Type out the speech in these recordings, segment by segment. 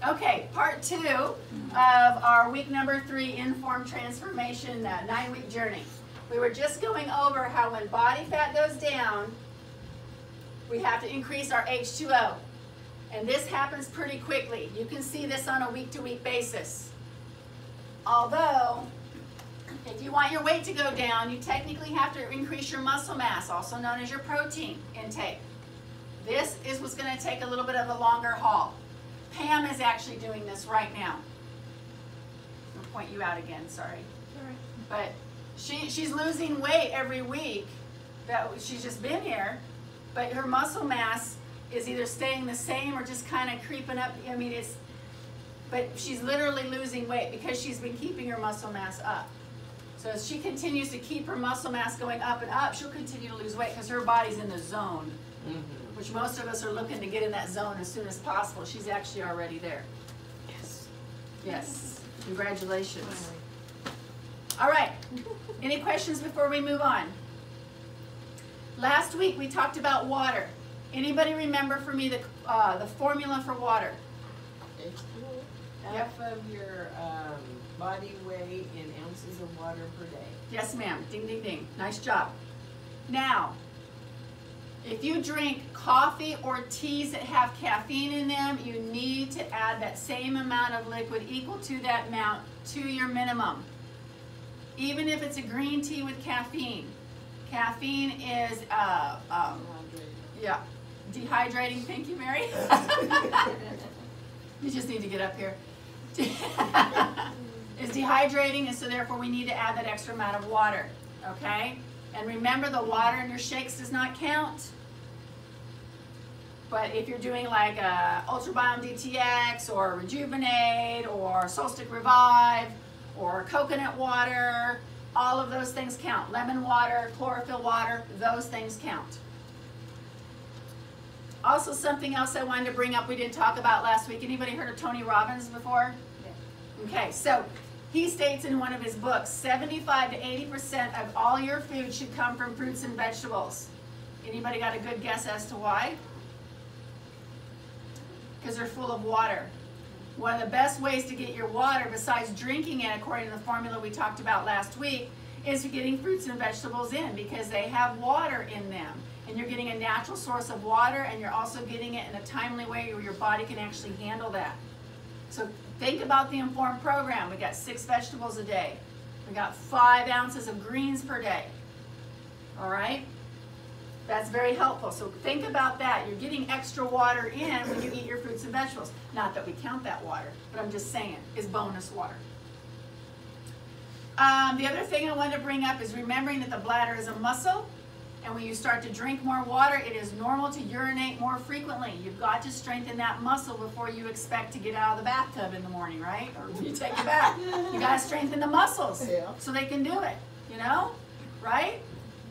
Okay, part 2 of our week number 3 In.Form Transformation 9-week journey. We were just going over how when body fat goes down, we have to increase our H2O. And this happens pretty quickly. You can see this on a week-to-week basis. Although, if you want your weight to go down, you technically have to increase your muscle mass, also known as your protein intake. This is what's going to take a little bit of a longer haul. Pam is actually doing this right now. I'll point you out again, sorry. But she's losing weight every week. She's just been here, but her muscle mass is either staying the same or just kind of creeping up. I mean, but she's literally losing weight because she's been keeping her muscle mass up. So as she continues to keep her muscle mass going up and up, she'll continue to lose weight because her body's in the zone, which most of us are looking to get in that zone as soon as possible. She's actually already there. Yes. Yes. Congratulations. All right. Any questions before we move on? Last week we talked about water. Anybody remember for me the formula for water? Half of your body weight in ounces of water per day. Yes, ma'am. Ding, ding, ding. Nice job. Now, if you drink coffee or teas that have caffeine in them, you need to add that same amount of liquid equal to that amount to your minimum. Even if it's a green tea with caffeine. Caffeine is, yeah, dehydrating. Thank you, Mary. You just need to get up here. Is dehydrating, and so therefore we need to add that extra amount of water, okay? And remember, the water in your shakes does not count. But if you're doing like Ultra Biome DTX or Rejuvenate or Solstick Revive or coconut water, all of those things count. Lemon water, chlorophyll water, those things count. Also, something else I wanted to bring up we didn't talk about last week. Anybody heard of Tony Robbins before? Yeah. Okay, so he states in one of his books, 75 to 80% of all your food should come from fruits and vegetables. Anybody got a good guess as to why? Because they're full of water. One of the best ways to get your water, besides drinking it according to the formula we talked about last week, is getting fruits and vegetables in because they have water in them. And you're getting a natural source of water, and you're also getting it in a timely way where your body can actually handle that. So think about the In.Form program. We got 6 vegetables a day. We got 5 ounces of greens per day. All right? That's very helpful. So think about that. You're getting extra water in when you eat your fruits and vegetables. Not that we count that water, but I'm just saying, it's bonus water. The other thing I wanted to bring up is remembering that the bladder is a muscle. And when you start to drink more water, it is normal to urinate more frequently. You've got to strengthen that muscle before you expect to get out of the bathtub in the morning, right? Or when you take a bath. You got to strengthen the muscles so they can do it, you know? Right?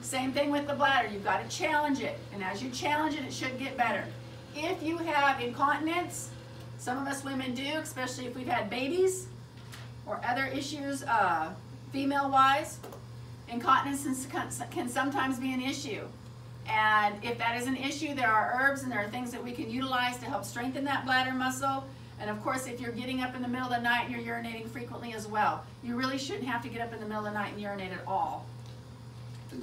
Same thing with the bladder. You've got to challenge it. And as you challenge it, it should get better. If you have incontinence, some of us women do, especially if we've had babies or other issues female-wise, incontinence can sometimes be an issue. And if that is an issue, there are herbs and there are things that we can utilize to help strengthen that bladder muscle. And of course, if you're getting up in the middle of the night and you're urinating frequently as well, you really shouldn't have to get up in the middle of the night and urinate at all.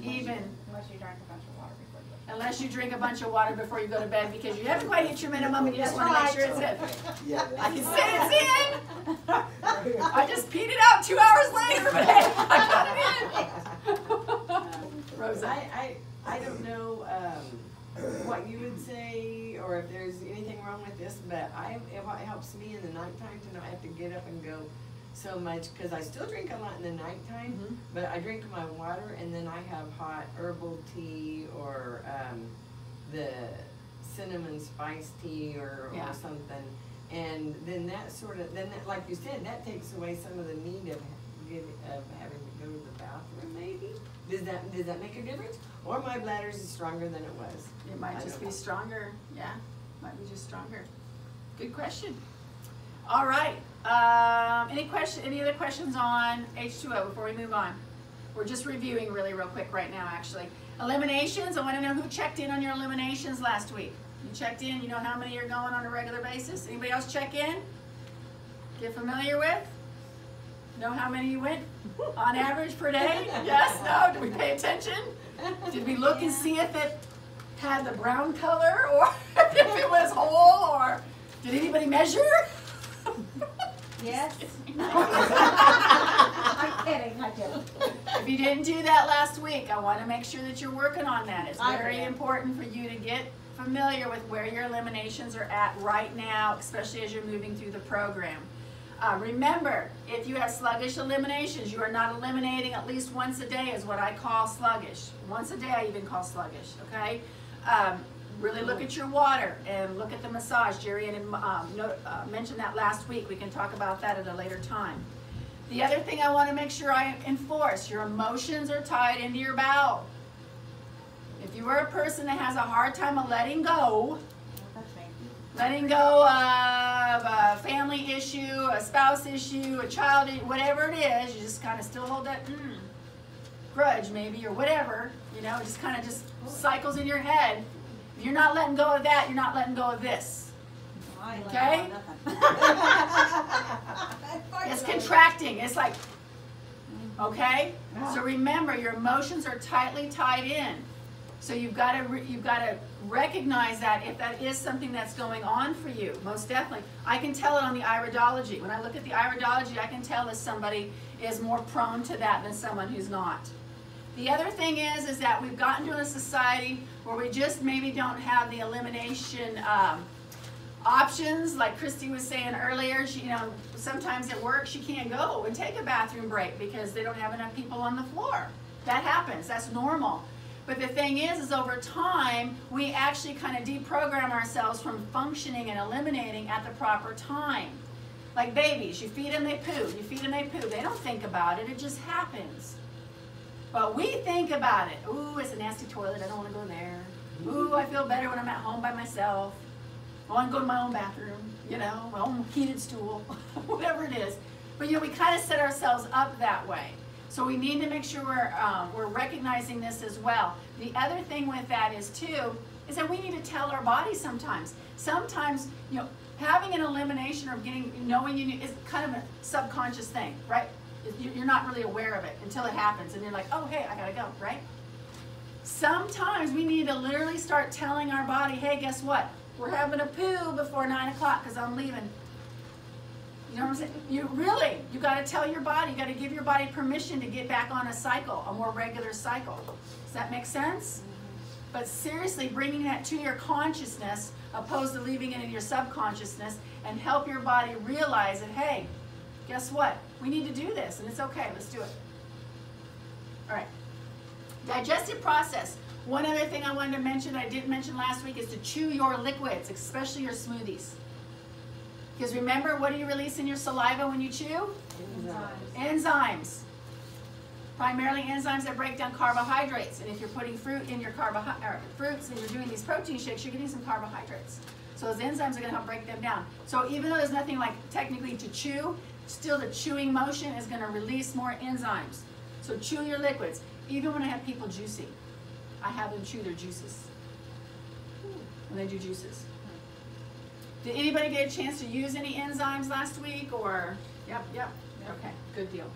Even unless you drank a bunch of water before you go to bed. Unless you drink a bunch of water before you go to bed because you haven't quite hit your minimum and you just want to make sure it's in. Yeah, I can say it's in. I just peed it out 2 hours later, but hey, I got it in. Rosa. I don't know what you would say or if there's anything wrong with this, but it helps me in the nighttime to not have to get up and go so much, because I still drink a lot in the nighttime, but I drink my water and then I have hot herbal tea or the cinnamon spice tea or something, and then that like you said, that takes away some of the need of having to go to the bathroom. Maybe does that make a difference? Or my bladder's stronger than it was? It might just be stronger. Yeah, might be just stronger. Good question. All right. Any other questions on H2O before we move on? We're just reviewing really real quick right now, actually. Eliminations. I want to know who checked in on your eliminations last week. You checked in. You know how many are going on a regular basis? Anybody else check in? get familiar with? Know how many you went on average per day? Yes? No? Did we pay attention? Did we look and see if it had the brown color or if it was whole, or did anybody measure? Yes. I'm kidding, I didn't. If you didn't do that last week, I want to make sure that you're working on that. It's very important for you to get familiar with where your eliminations are at right now, especially as you're moving through the program. Remember, if you have sluggish eliminations, you are not eliminating at least once a day is what I call sluggish. Once a day I even call sluggish, okay? Really look at your water and look at the massage. Jerry mentioned that last week. We can talk about that at a later time. The other thing I want to make sure I enforce, your emotions are tied into your bowel. If you are a person that has a hard time of letting go of a family issue, a spouse issue, a child, whatever it is, you just kind of still hold that grudge maybe, or whatever, you know, it just kind of just cycles in your head. If you're not letting go of that, you're not letting go of this. Okay? It's contracting. It's like, okay? So remember, your emotions are tightly tied in. So you've got to recognize that if that is something that's going on for you, most definitely. I can tell it on the iridology. When I look at the iridology, I can tell if somebody is more prone to that than someone who's not. The other thing is that we've gotten to a society where we just maybe don't have the elimination options. Like Christy was saying earlier, she, you know, sometimes at work she can't go and take a bathroom break because they don't have enough people on the floor. That happens. That's normal. But the thing is over time, we actually kind of deprogram ourselves from functioning and eliminating at the proper time. Like babies, you feed them, they poo. You feed them, they poo. They don't think about it. It just happens. But we think about it. Ooh, it's a nasty toilet. I don't want to go there. Ooh, I feel better when I'm at home by myself. I want to go to my own bathroom, you know, my own heated stool, whatever it is. But, you know, we kind of set ourselves up that way. So we need to make sure we're recognizing this as well. The other thing with that is, too, is that we need to tell our body sometimes. Sometimes, you know, having an elimination or knowing you need is kind of a subconscious thing, right? You're not really aware of it until it happens, and you're like, oh, hey, I gotta go, right? Sometimes we need to literally start telling our body, hey, guess what? We're having a poo before 9 o'clock because I'm leaving. You know what I'm saying? You got to tell your body, you got to give your body permission to get back on a cycle, a more regular cycle. Does that make sense? But seriously, bringing that to your consciousness, opposed to leaving it in your subconsciousness, and help your body realize that, hey, guess what? We need to do this, and it's okay. Let's do it. All right. Digestive process. One other thing I wanted to mention that I didn't mention last week is to chew your liquids, especially your smoothies. Because remember, what do you release in your saliva when you chew? Enzymes. Primarily enzymes that break down carbohydrates. And if you're putting fruit in your fruits and you're doing these protein shakes, you're getting some carbohydrates. So those enzymes are going to help break them down. So even though there's nothing like technically to chew, still the chewing motion is going to release more enzymes. So chew your liquids. Even when I have people juicing, I have them chew their juices when they do juices. Did anybody get a chance to use any enzymes last week? Or yep. Okay, good deal.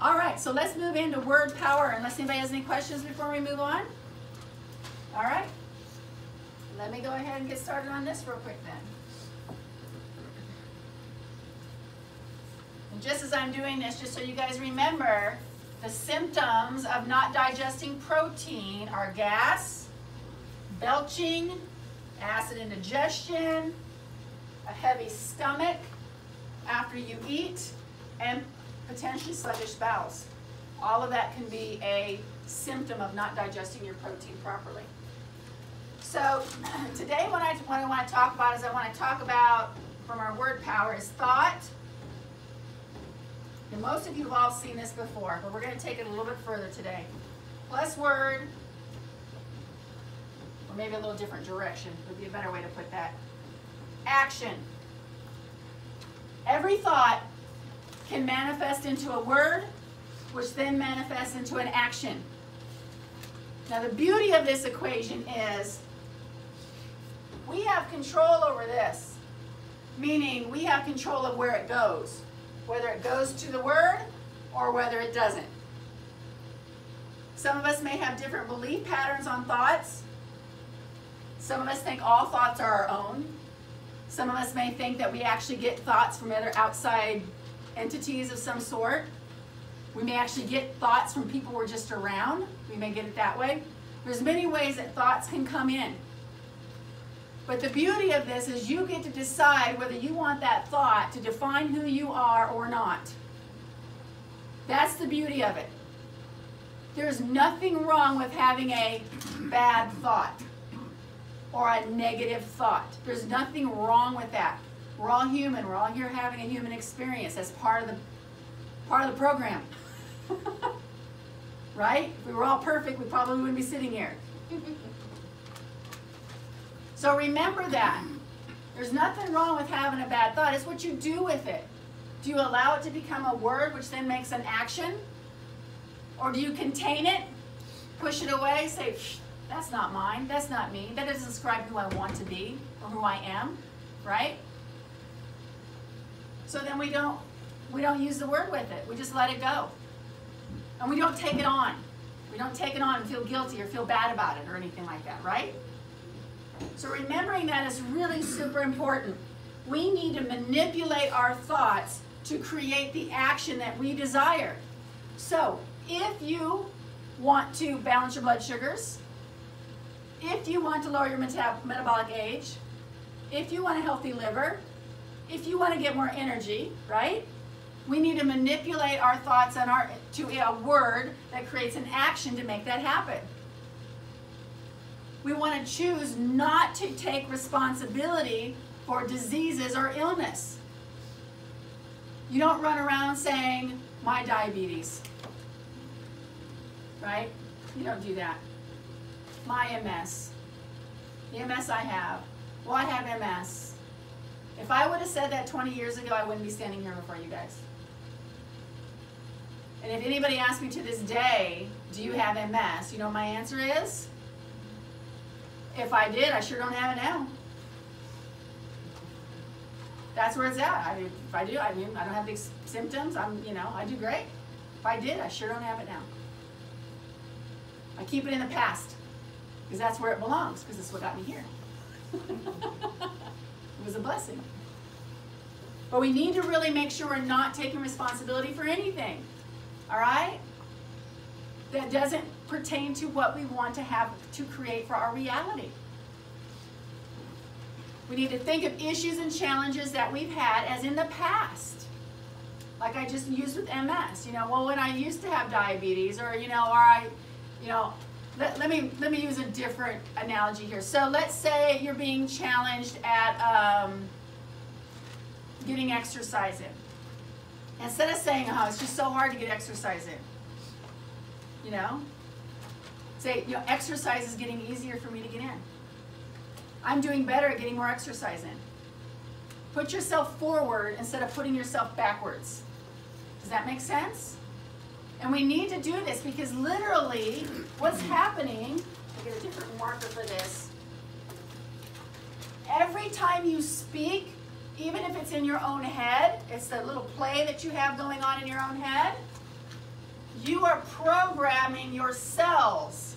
All right, so let's move into word power, unless anybody has any questions before we move on. All right, let me go ahead and get started on this real quick then. And just as I'm doing this, just so you guys remember, the symptoms of not digesting protein are gas, belching, acid indigestion, a heavy stomach after you eat, and potentially sluggish bowels. All of that can be a symptom of not digesting your protein properly. So today what I want to talk about is I want to talk about, from our word power, is thought. And most of you have all seen this before, but we're going to take it a little bit further today. Plus word, or maybe a little different direction would be a better way to put that. Action. Every thought can manifest into a word, which then manifests into an action. Now the beauty of this equation is we have control over this. meaning we have control of where it goes, whether it goes to the word or whether it doesn't. Some of us may have different belief patterns on thoughts. Some of us think all thoughts are our own. Some of us may think that we actually get thoughts from other outside entities of some sort. We may actually get thoughts from people we're just around. We may get it that way. There's many ways that thoughts can come in. But the beauty of this is you get to decide whether you want that thought to define who you are or not. That's the beauty of it. There's nothing wrong with having a bad thought or a negative thought. There's nothing wrong with that. We're all human. We're all here having a human experience. That's part of the program. Right? If we were all perfect, we probably wouldn't be sitting here. So remember that. There's nothing wrong with having a bad thought. It's what you do with it. Do you allow it to become a word which then makes an action? Or do you contain it, push it away, say, that's not mine, that's not me, that doesn't describe who I want to be or who I am, right? So then we don't use the word with it. We just let it go. And we don't take it on. We don't take it on and feel guilty or feel bad about it or anything like that, right? So remembering that is really super important. We need to manipulate our thoughts to create the action that we desire. So if you want to balance your blood sugars, if you want to lower your metabolic age, if you want a healthy liver, if you want to get more energy, right? We need to manipulate our thoughts and to a word that creates an action to make that happen. We want to choose not to take responsibility for diseases or illness. You don't run around saying, my diabetes, right? You don't do that. My MS, the MS I have. Well, I have MS. If I would have said that 20 years ago, I wouldn't be standing here before you guys. And if anybody asks me to this day, do you have MS? You know what my answer is? If I did, I sure don't have it now. That's where it's at. If I do, I don't have the symptoms. I do great. If I did, I sure don't have it now. I keep it in the past because that's where it belongs, because it's what got me here. It was a blessing. But we need to really make sure we're not taking responsibility for anything. All right? That doesn't pertain to what we want to have to create for our reality. We need to think of issues and challenges that we've had as in the past. Like I just used with MS. Well, when I used to have diabetes, or let me use a different analogy here. So let's say you're being challenged at getting exercise in. Instead of saying, oh, it's just so hard to get exercise in. Say, exercise is getting easier for me to get in. I'm doing better at getting more exercise in. Put yourself forward instead of putting yourself backwards. Does that make sense? And we need to do this because literally what's happening, I'll get a different marker for this. Every time you speak, even if it's in your own head, it's the little play that you have going on in your own head, you are programming your cells.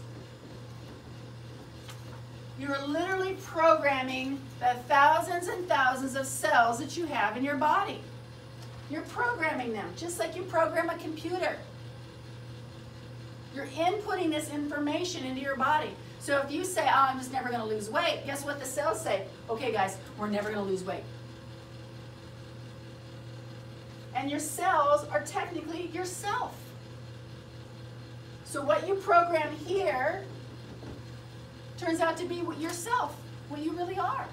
You're literally programming the thousands and thousands of cells that you have in your body. You're programming them, just like you program a computer. You're inputting this information into your body. So if you say, oh, I'm just never going to lose weight, guess what the cells say? Okay, guys, we're never going to lose weight. And your cells are technically yourself. So what you program here turns out to be yourself, what you really are.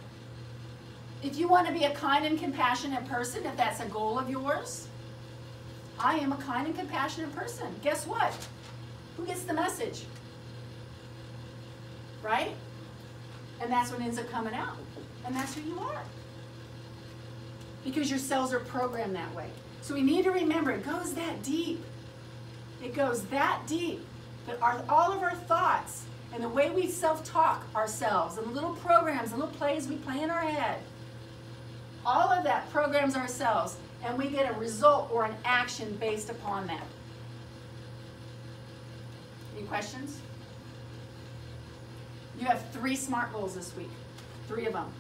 If you want to be a kind and compassionate person, if that's a goal of yours, I am a kind and compassionate person. Guess what? Who gets the message? Right? And that's what ends up coming out. And that's who you are. Because your cells are programmed that way. So we need to remember, it goes that deep. It goes that deep. That all of our thoughts and the way we self-talk ourselves and the little programs and little plays we play in our head All of that programs our cells, and we get a result or an action based upon that. Any questions? You have 3 SMART goals this week. 3 of them.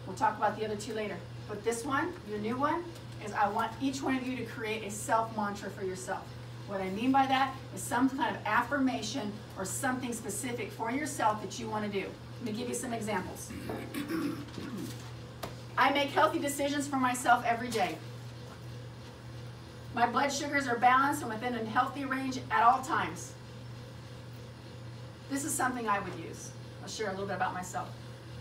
We'll talk about the other 2 later. But this one, your new one, is I want each one of you to create a self-mantra for yourself. What I mean by that is some kind of affirmation or something specific for yourself that you want to do. Let me give you some examples. I make healthy decisions for myself every day. My blood sugars are balanced and within a healthy range at all times. This is something I would use. I'll share a little bit about myself.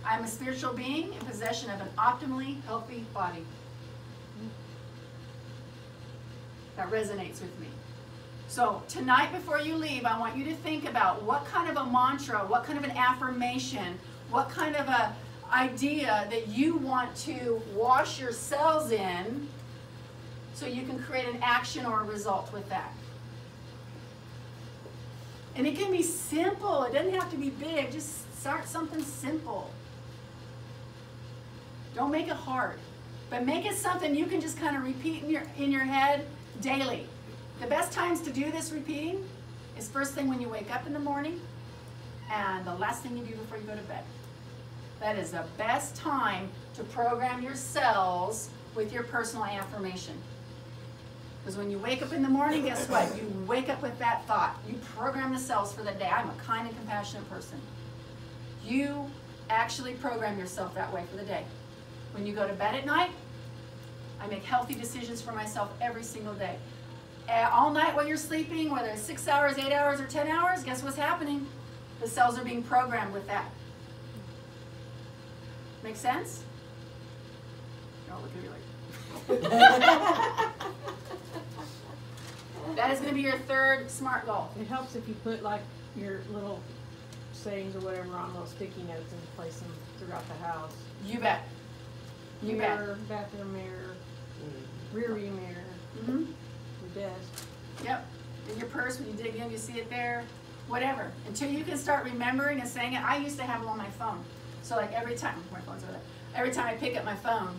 I'm a spiritual being in possession of an optimally healthy body. That resonates with me. So tonight before you leave, I want you to think about what kind of a mantra, what kind of an affirmation, what kind of a idea that you want to wash your cells in so you can create an action or a result with that. And it can be simple. It doesn't have to be big. Just start something simple. Don't make it hard. But make it something you can just kind of repeat in your head daily. The best times to do this repeating is first thing when you wake up in the morning and the last thing you do before you go to bed. That is the best time to program your cells with your personal affirmation. Because when you wake up in the morning, guess what? You wake up with that thought. You program the cells for the day. I'm a kind and compassionate person. You actually program yourself that way for the day. When you go to bed at night, I make healthy decisions for myself every single day. All night while you're sleeping, whether it's 6 hours, 8 hours, or 10 hours, guess what's happening? The cells are being programmed with that. Make sense? Don't look at me like that is going to be your 3rd SMART goal. It helps if you put like your little sayings or whatever on little sticky notes and place them throughout the house. You bet. You mirror, bathroom mirror, rear view mirror, your desk. Yep. In your purse, when you dig in, you see it there. Whatever. Until you can start remembering and saying it. I used to have them on my phone. So like every time, my phone's over there. Every time I pick up my phone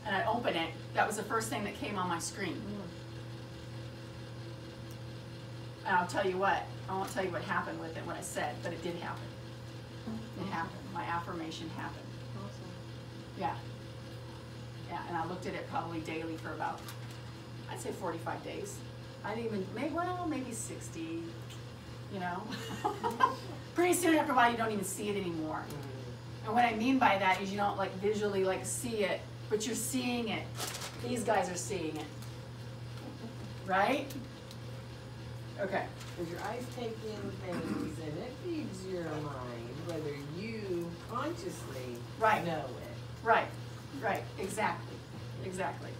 and I open it, that was the first thing that came on my screen. And I'll tell you what, I won't tell you what happened with it, what I said, but it did happen. It happened. My affirmation happened. Awesome. Yeah. Yeah, and I looked at it probably daily for about, I'd say 45 days. I didn't even, maybe 60, you know. Pretty soon after a while, you don't even see it anymore. And what I mean by that is you don't like visually like see it, but you're seeing it. These guys are seeing it. Right? Okay. Because your eyes take in things and it feeds your mind, whether you consciously know it. Right. Right. Exactly. Exactly.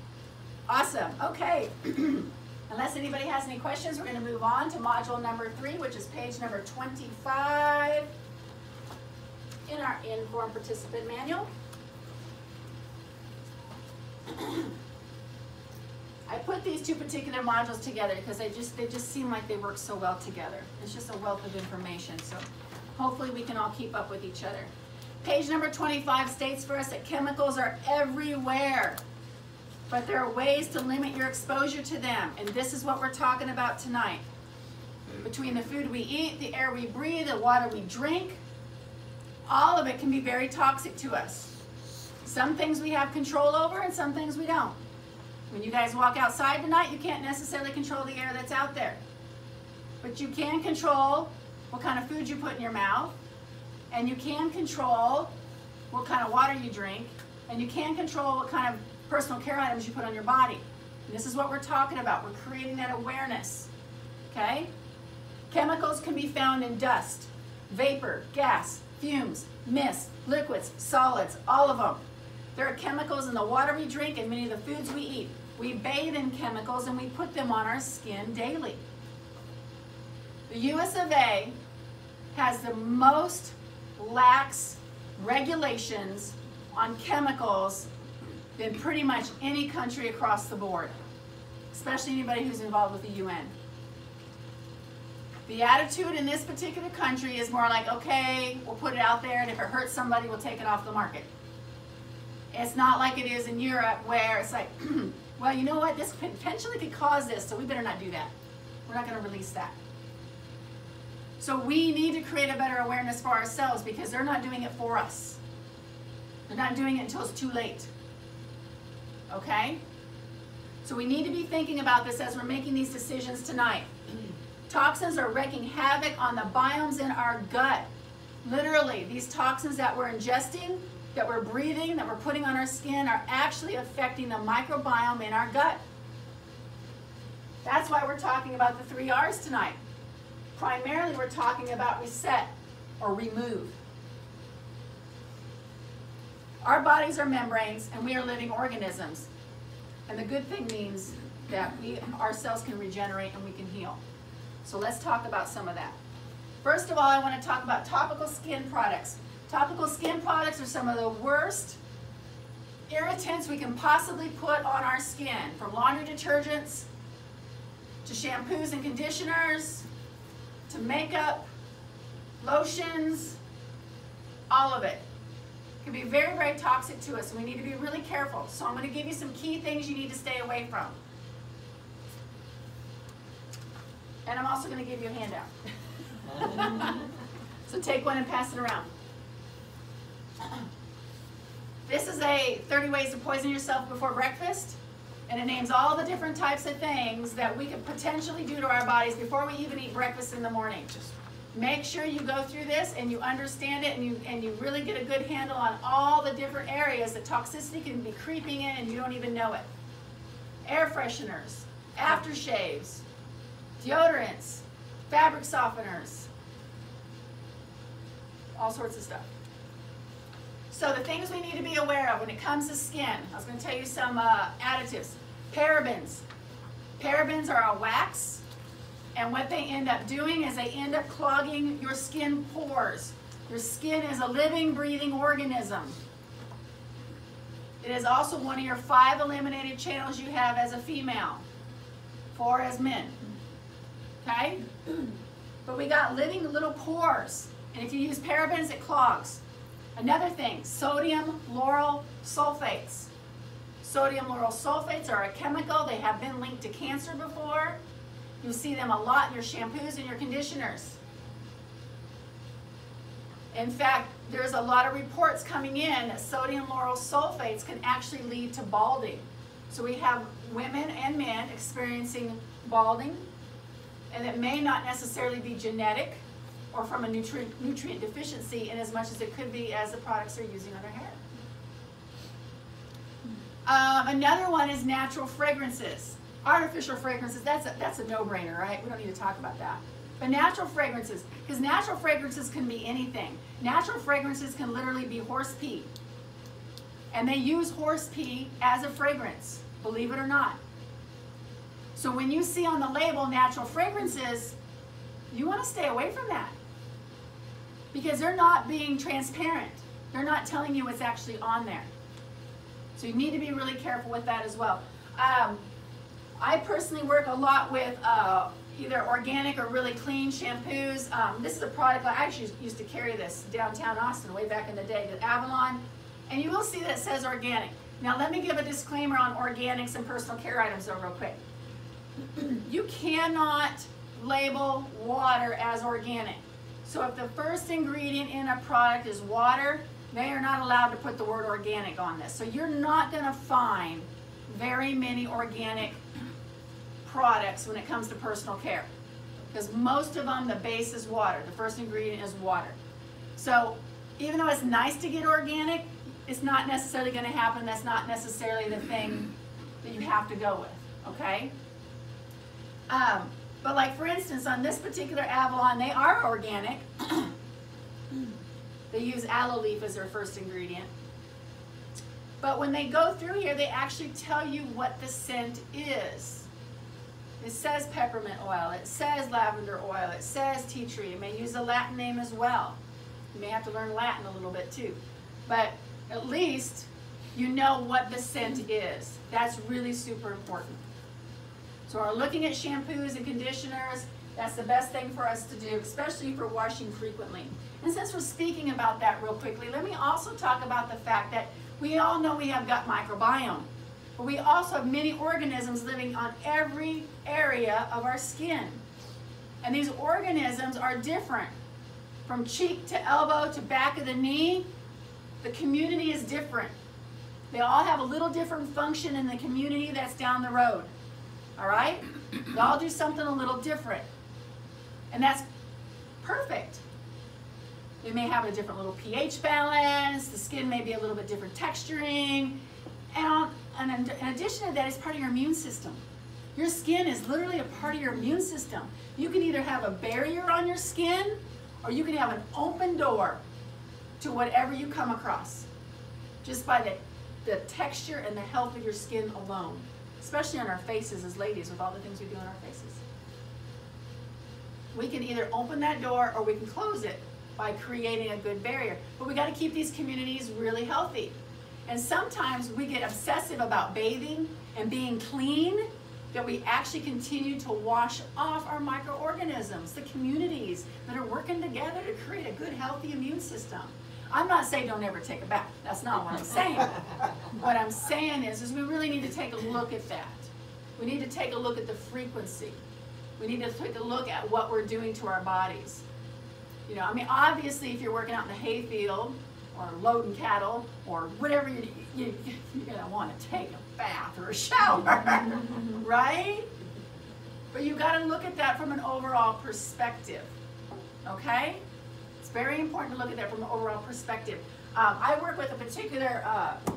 Awesome. Okay. Unless anybody has any questions, we're going to move on to module number 3, which is page number 25 in our IN.Form participant manual. I put these 2 particular modules together because they just seem like they work so well together. It's just a wealth of information, so hopefully we can all keep up with each other. Page number 25 states for us that chemicals are everywhere, but there are ways to limit your exposure to them, and this is what we're talking about tonight. Between the food we eat, the air we breathe, the water we drink, all of it can be very toxic to us. Some things we have control over and some things we don't. When you guys walk outside tonight, you can't necessarily control the air that's out there. But you can control what kind of food you put in your mouth, and you can control what kind of water you drink, and you can control what kind of personal care items you put on your body. And this is what we're talking about. We're creating that awareness. Okay? Chemicals can be found in dust, vapor, gas, fumes, mist, liquids, solids, all of them. There are chemicals in the water we drink and many of the foods we eat. We bathe in chemicals and we put them on our skin daily. The US of A has the most lax regulations on chemicals than pretty much any country across the board, especially anybody who's involved with the UN. The attitude in this particular country is more like, okay, we'll put it out there, and if it hurts somebody, we'll take it off the market. It's not like it is in Europe where it's like, well, you know what, this potentially could cause this, so we better not do that. We're not going to release that. So we need to create a better awareness for ourselves because they're not doing it for us. They're not doing it until it's too late. Okay? So we need to be thinking about this as we're making these decisions tonight. Toxins are wreaking havoc on the biomes in our gut. Literally, these toxins that we're ingesting, that we're breathing, that we're putting on our skin are actually affecting the microbiome in our gut. That's why we're talking about the 3 R's tonight. Primarily, we're talking about reset or remove. Our bodies are membranes and we are living organisms. And the good thing means that our cells can regenerate and we can heal. So let's talk about some of that. First of all, I want to talk about topical skin products. Topical skin products are some of the worst irritants we can possibly put on our skin, from laundry detergents to shampoos and conditioners to makeup, lotions, all of it. It can be very, very toxic to us, and we need to be really careful. So I'm going to give you some key things you need to stay away from. And I'm also going to give you a handout. So take one and pass it around. This is a 30 ways to poison yourself before breakfast, and it names all the different types of things that we could potentially do to our bodies before we even eat breakfast in the morning. Just make sure you go through this and you understand it, and you really get a good handle on all the different areas that toxicity can be creeping in and you don't even know it. Air fresheners, aftershaves, deodorants, fabric softeners, all sorts of stuff. So the things we need to be aware of when it comes to skin, I was going to tell you some additives. Parabens. Parabens are a wax, and what they end up doing is they end up clogging your skin pores. Your skin is a living, breathing organism. It is also one of your 5 eliminated channels you have as a female, 4 as men. Okay? But we got living little pores, and if you use parabens, it clogs. Another thing, sodium lauryl sulfates. Sodium lauryl sulfates are a chemical. They have been linked to cancer before. You see them a lot in your shampoos and your conditioners. In fact, there's a lot of reports coming in that sodium lauryl sulfates can actually lead to balding. So we have women and men experiencing balding, and it may not necessarily be genetic or from a nutrient deficiency in as much as it could be as the products they're using on their hair. Another one is natural fragrances. Artificial fragrances, that's a no-brainer, right? We don't need to talk about that. But natural fragrances, because natural fragrances can be anything. Natural fragrances can literally be horse pee. And they use horse pee as a fragrance, believe it or not. So when you see on the label natural fragrances, you want to stay away from that. Because they're not being transparent. They're not telling you what's actually on there. So you need to be really careful with that as well. I personally work a lot with either organic or really clean shampoos. This is a product, I actually used to carry this downtown Austin way back in the day, the Avalon. And you will see that it says organic. Now let me give a disclaimer on organics and personal care items though real quick. You cannot label water as organic. So if the first ingredient in a product is water, they are not allowed to put the word organic on this. So you're not going to find very many organic products when it comes to personal care. Because most of them, the base is water. The first ingredient is water. So even though it's nice to get organic, it's not necessarily going to happen. That's not necessarily the thing that you have to go with, okay? But like for instance, on this particular Avalon, they are organic. They use aloe leaf as their first ingredient. But when they go through here, they actually tell you what the scent is. It says peppermint oil, it says lavender oil, it says tea tree. It may use a Latin name as well. You may have to learn Latin a little bit too. But at least you know what the scent is. That's really super important. So we're looking at shampoos and conditioners. That's the best thing for us to do, especially for washing frequently. And since we're speaking about that real quickly, let me also talk about the fact that We all know we have gut microbiome, but we also have many organisms living on every area of our skin. And these organisms are different. From cheek to elbow to back of the knee, the community is different. They all have a little different function in the community that's down the road. All right? They all do something a little different. And that's perfect. They may have a different little pH balance. The skin may be a little bit different texturing. And in addition to that, it's part of your immune system. Your skin is literally a part of your immune system. You can either have a barrier on your skin, or you can have an open door to whatever you come across, just by the texture and the health of your skin alone, especially on our faces as ladies with all the things we do on our faces. We can either open that door or we can close it by creating a good barrier. But we got to keep these communities really healthy. And sometimes we get obsessive about bathing and being clean, that we actually continue to wash off our microorganisms, the communities that are working together to create a good, healthy immune system. I'm not saying don't ever take a bath. That's not what I'm saying. What I'm saying is we really need to take a look at that. We need to take a look at the frequency. We need to take a look at what we're doing to our bodies. You know, I mean, obviously, if you're working out in the hayfield or loading cattle or whatever, you're going to want to take a bath or a shower, right? But you've got to look at that from an overall perspective, okay? It's very important to look at that from an overall perspective. I work with a particular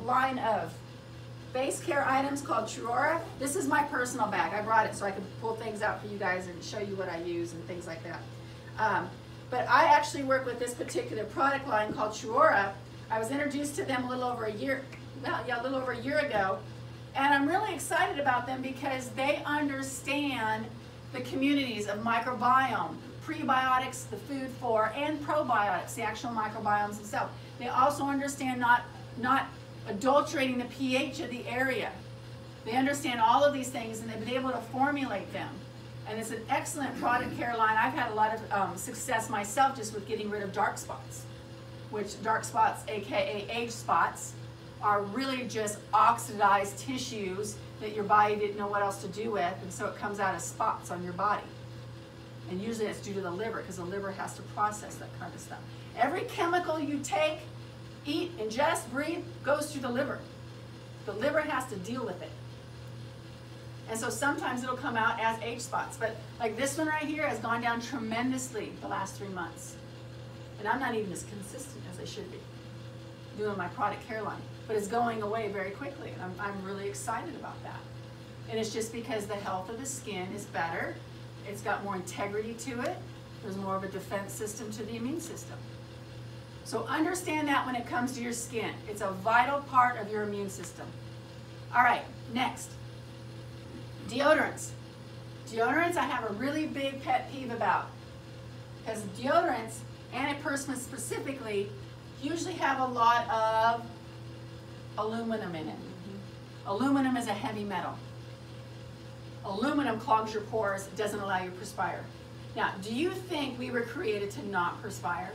line of base care items called Truora. This is my personal bag. I brought it so I can pull things out for you guys and show you what I use and things like that. But I actually work with this particular product line called Truora. I was introduced to them a little over a year ago, and I'm really excited about them because they understand the communities of microbiome, prebiotics, the food for, and probiotics, the actual microbiomes themselves. They also understand not adulterating the pH of the area. They understand all of these things, and they've been able to formulate them. And it's an excellent product care line. I've had a lot of success myself just with getting rid of dark spots, which dark spots, aka age spots, are really just oxidized tissues that your body didn't know what else to do with, and so it comes out as spots on your body. And usually it's due to the liver, because the liver has to process that kind of stuff. Every chemical you take, eat, ingest, breathe, goes through the liver. The liver has to deal with it. And so sometimes it'll come out as age spots. But like this one right here has gone down tremendously the last 3 months. And I'm not even as consistent as I should be doing my product care line. But it's going away very quickly. And I'm really excited about that. And it's just because the health of the skin is better. It's got more integrity to it. There's more of a defense system to the immune system. So understand that when it comes to your skin. It's a vital part of your immune system. All right, next. Deodorants. Deodorants I have a really big pet peeve about. Because deodorants, antiperspirants specifically, usually have a lot of aluminum in it. Aluminum is a heavy metal. Aluminum clogs your pores, it doesn't allow you to perspire. Now, do you think we were created to not perspire?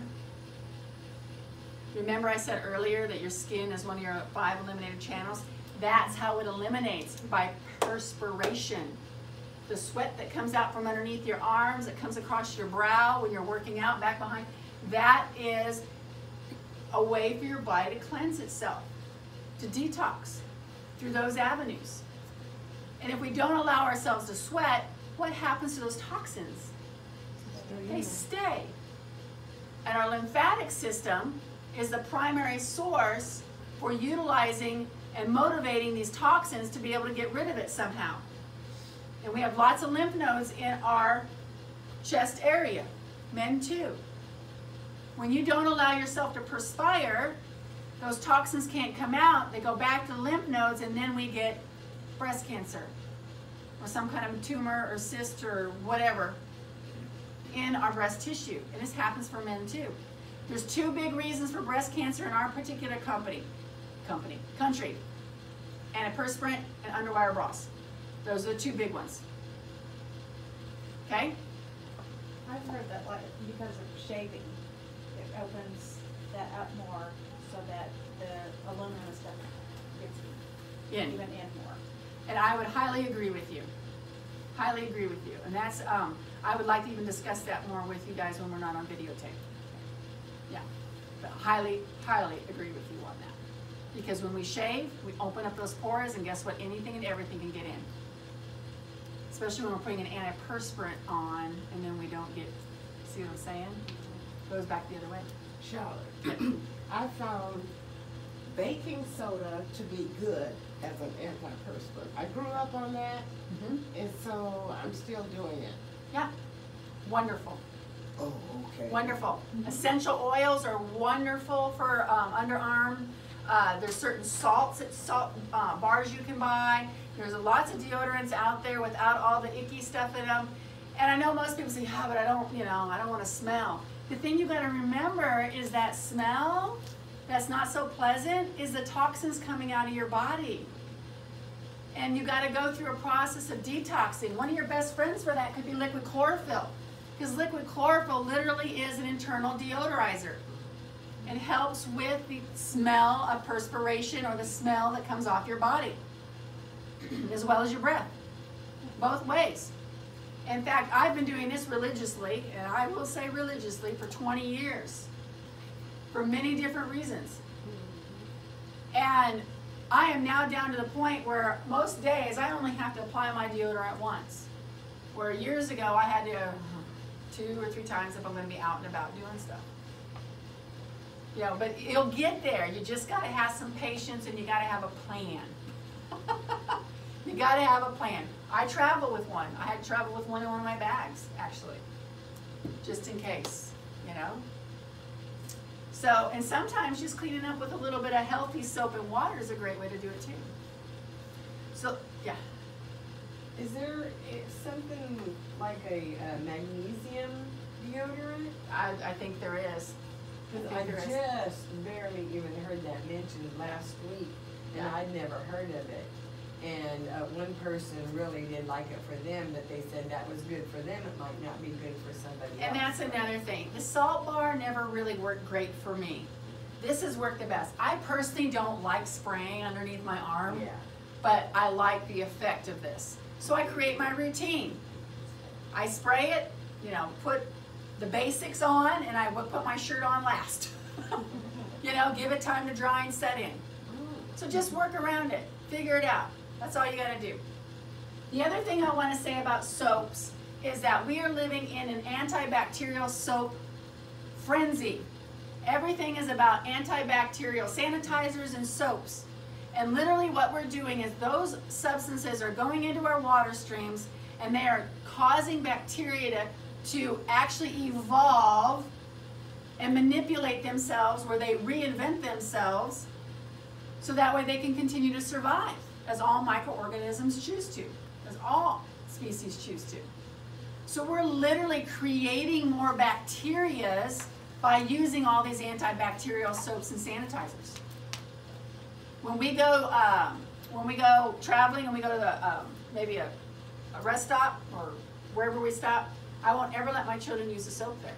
Remember I said earlier that your skin is one of your 5 eliminated channels? That's how it eliminates, by perspiration. The sweat that comes out from underneath your arms, that comes across your brow when you're working out, back behind, that is a way for your body to cleanse itself, to detox through those avenues. And if we don't allow ourselves to sweat, what happens to those toxins? They stay. And our lymphatic system is the primary source for utilizing and motivating these toxins to be able to get rid of it somehow. And we have lots of lymph nodes in our chest area, men too. When you don't allow yourself to perspire, those toxins can't come out, they go back to the lymph nodes, and then we get breast cancer or some kind of tumor or cyst or whatever in our breast tissue. And this happens for men too. There's 2 big reasons for breast cancer in our particular country. Antiperspirant and underwire bras. Those are the 2 big ones. Okay? I've heard that, like, because of shaving, it opens that up more so that the aluminum stuff gets In. even in more. And I would highly agree with you. Highly agree with you. And that's, I would like to even discuss that more with you guys when we're not on videotape. Yeah. But highly, highly agree with you on that. Because when we shave, we open up those pores, and guess what? Anything and everything can get in. Especially when we're putting an antiperspirant on, and then we don't get, see what I'm saying? Goes back the other way. Charlotte, I found baking soda to be good as an antiperspirant. I grew up on that, and so I'm still doing it. Yeah. Wonderful. Oh, okay. Wonderful. Essential oils are wonderful for underarm. There's certain salts at salt bars you can buy. There's lots of deodorants out there without all the icky stuff in them. And I know most people say, yeah, but I don't, I don't want to smell. The thing you got to remember is that smell that's not so pleasant is the toxins coming out of your body. And you got to go through a process of detoxing. One of your best friends for that could be liquid chlorophyll. Because liquid chlorophyll literally is an internal deodorizer. It helps with the smell of perspiration or the smell that comes off your body, as well as your breath, both ways. In fact, I've been doing this religiously, and I will say religiously, for 20 years, for many different reasons. And I am now down to the point where most days I only have to apply my deodorant once. Where years ago I had to 2 or 3 times if I'm going to be out and about doing stuff. But you'll get there. You just got to have some patience, and you got to have a plan. You got to have a plan. I travel with one. I had to travel with one in one of my bags, actually, just in case, So, and sometimes just cleaning up with a little bit of healthy soap and water is a great way to do it too. So, yeah. Is there something like a magnesium deodorant? I think there is. Because I just barely even heard that mentioned last week, and Yeah. I'd never heard of it. And one person really did like it for them, but they said that was good for them. It might not be good for somebody else. And that's another thing. The salt bar never really worked great for me. This has worked the best. I personally don't like spraying underneath my arm, Yeah. but I like the effect of this. So I create my routine. I spray it, put the basics on, and I would put my shirt on last. Give it time to dry and set in. So just work around it. Figure it out. That's all you got to do. The other thing I want to say about soaps is that we are living in an antibacterial soap frenzy. Everything is about antibacterial sanitizers and soaps. And literally what we're doing is those substances are going into our water streams, and they are causing bacteria to actually evolve and manipulate themselves, where they reinvent themselves, so that way they can continue to survive, as all microorganisms choose to, as all species choose to. So we're literally creating more bacterias by using all these antibacterial soaps and sanitizers. When we go traveling and we go to the, maybe a rest stop or wherever we stop, I won't ever let my children use the soap there.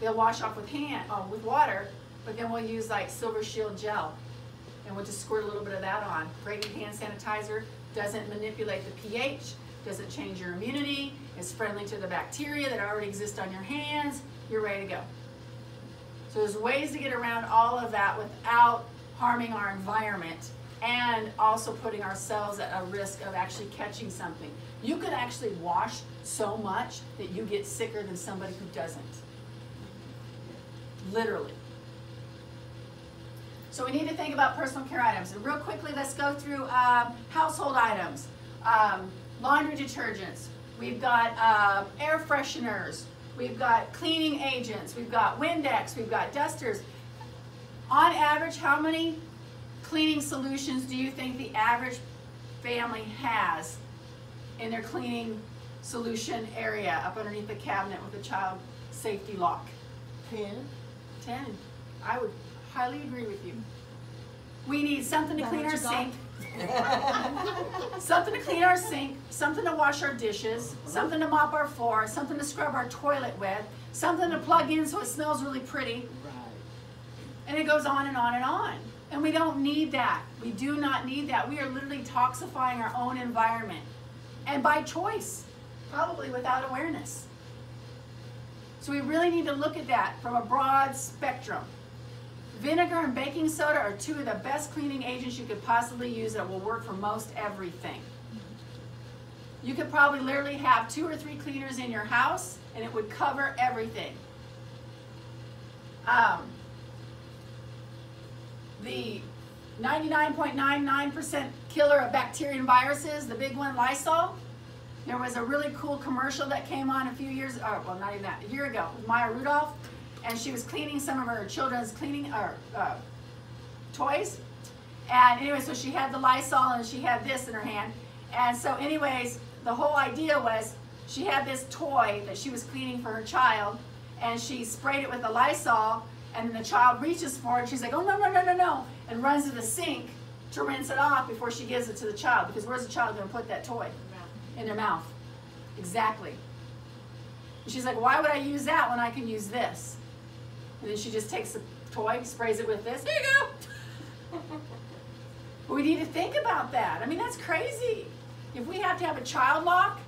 They'll wash off with water, but then we'll use like Silver Shield gel, and we'll just squirt a little bit of that on. Great hand sanitizer, doesn't manipulate the pH, doesn't change your immunity, is friendly to the bacteria that already exist on your hands. You're ready to go. So there's ways to get around all of that without harming our environment and also putting ourselves at a risk of actually catching something. You could actually wash so much that you get sicker than somebody who doesn't. Literally. So we need to think about personal care items. And real quickly, let's go through household items. Laundry detergents. We've got air fresheners. We've got cleaning agents. We've got Windex. We've got dusters. On average, how many cleaning solutions do you think the average family has in their cleaning solution area up underneath the cabinet with a child safety lock? 10. 10. I would highly agree with you. We need something to clean our sink. Something to clean our sink, something to wash our dishes, something to mop our floor, something to scrub our toilet with, something to plug in so it smells really pretty. Right. And it goes on and on and on. And we don't need that. We do not need that. We are literally toxifying our own environment. And by choice, probably without awareness. So we really need to look at that from a broad spectrum. Vinegar and baking soda are two of the best cleaning agents you could possibly use that will work for most everything. You could probably literally have 2 or 3 cleaners in your house and it would cover everything. The 99.99% killer of bacteria and viruses, the big one, Lysol. There was a really cool commercial that came on a few years, well, not even that, a year ago, with Maya Rudolph, and she was cleaning some of her children's cleaning toys. And anyway, so she had the Lysol and she had this in her hand. And so anyways, the whole idea was she had this toy that she was cleaning for her child, and she sprayed it with the Lysol, and then the child reaches for it, and she's like, oh, no, no, no, no, no, and runs to the sink to rinse it off before she gives it to the child, because where's the child going to put that toy? In their mouth. Exactly. And she's like, why would I use that when I can use this? And then she just takes the toy, sprays it with this. Here you go. We need to think about that. I mean, that's crazy. If we have to have a child lock,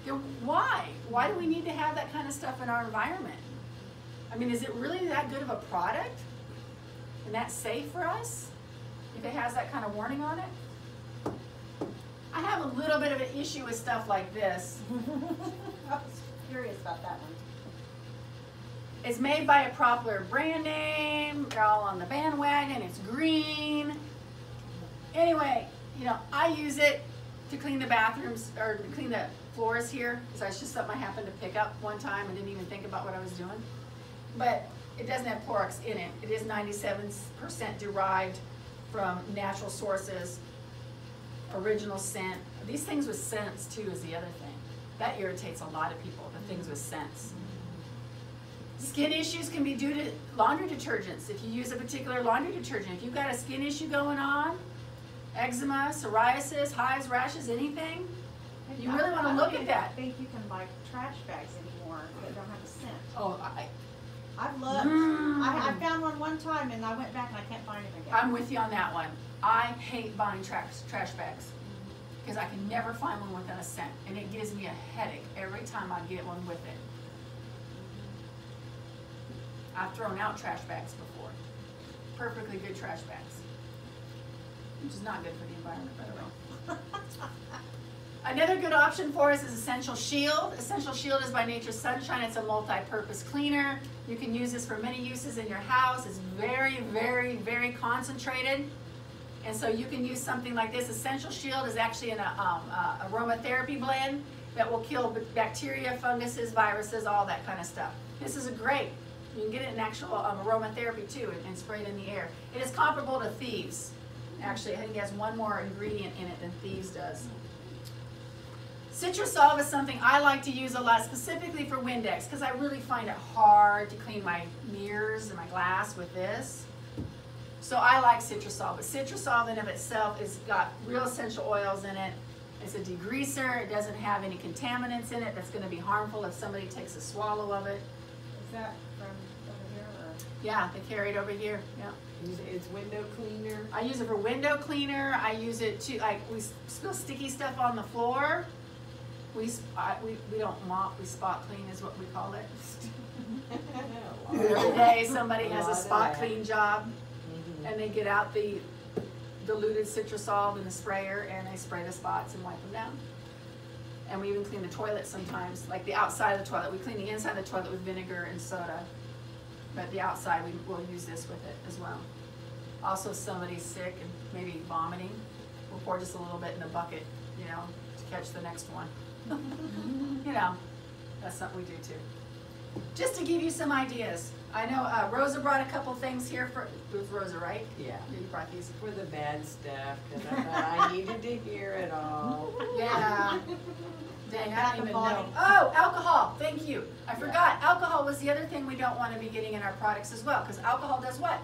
then why? Why do we need to have that kind of stuff in our environment? I mean, is it really that good of a product? And that's safe for us? If it has that kind of warning on it? I have a little bit of an issue with stuff like this. I was curious about that one. It's made by a popular brand name. They're all on the bandwagon. It's green. Anyway, you know, I use it to clean the bathrooms, or to clean the floors here, because that's just something I happened to pick up one time and didn't even think about what I was doing. But it doesn't have Clorox in it. It is 97% derived from natural sources, original scent. These things with scents too is the other thing. That irritates a lot of people, the things with scents. Skin issues can be due to laundry detergents. If you use a particular laundry detergent, if you've got a skin issue going on, eczema, psoriasis, hives, rashes, anything, you really want to look at that. I think you can buy trash bags anymore that don't have a scent. Oh, I've looked. I found one time and I went back and I can't find it again. I'm with you on that one. I hate buying trash bags because I can never find one without a scent, and it gives me a headache every time I get one with it. I've thrown out trash bags before. Perfectly good trash bags. Which is not good for the environment, by the way. Another good option for us is Essential Shield. Essential Shield is by Nature's Sunshine. It's a multi-purpose cleaner. You can use this for many uses in your house. It's very, very, very concentrated. And so you can use something like this. Essential Shield is actually an aromatherapy blend that will kill bacteria, funguses, viruses, all that kind of stuff. This is great. You can get it in actual aromatherapy too and spray it in the air. It is comparable to Thieves. Actually, I think it has one more ingredient in it than Thieves does. Citrusol is something I like to use a lot, specifically for Windex, because I really find it hard to clean my mirrors and my glass with this. So I like Citrusol, but Citrusol in of itself has got real essential oils in it. It's a degreaser. It doesn't have any contaminants in it that's going to be harmful if somebody takes a swallow of it. Is that from over here or? Yeah, they carry it over here. Yeah. It's window cleaner. I use it for window cleaner. I use it to, like, we spill sticky stuff on the floor. We don't mop, we spot clean is what we call it. Every day somebody has a spot clean job, and they get out the diluted citrusol in the sprayer and they spray the spots and wipe them down. And we even clean the toilet sometimes, like the outside of the toilet. We clean the inside of the toilet with vinegar and soda, but the outside we will use this with it as well. Also, if somebody's sick and maybe vomiting, we'll pour just a little bit in the bucket, you know, to catch the next one. You know, that's something we do too. Just to give you some ideas. I know Rosa brought a couple things here for, it was Rosa, right? Yeah. You brought these. For the bad stuff, because I thought I needed to hear it all. Yeah. Dang, I don't even know. Oh, alcohol, thank you. I forgot, alcohol was the other thing we don't want to be getting in our products as well, because alcohol does what?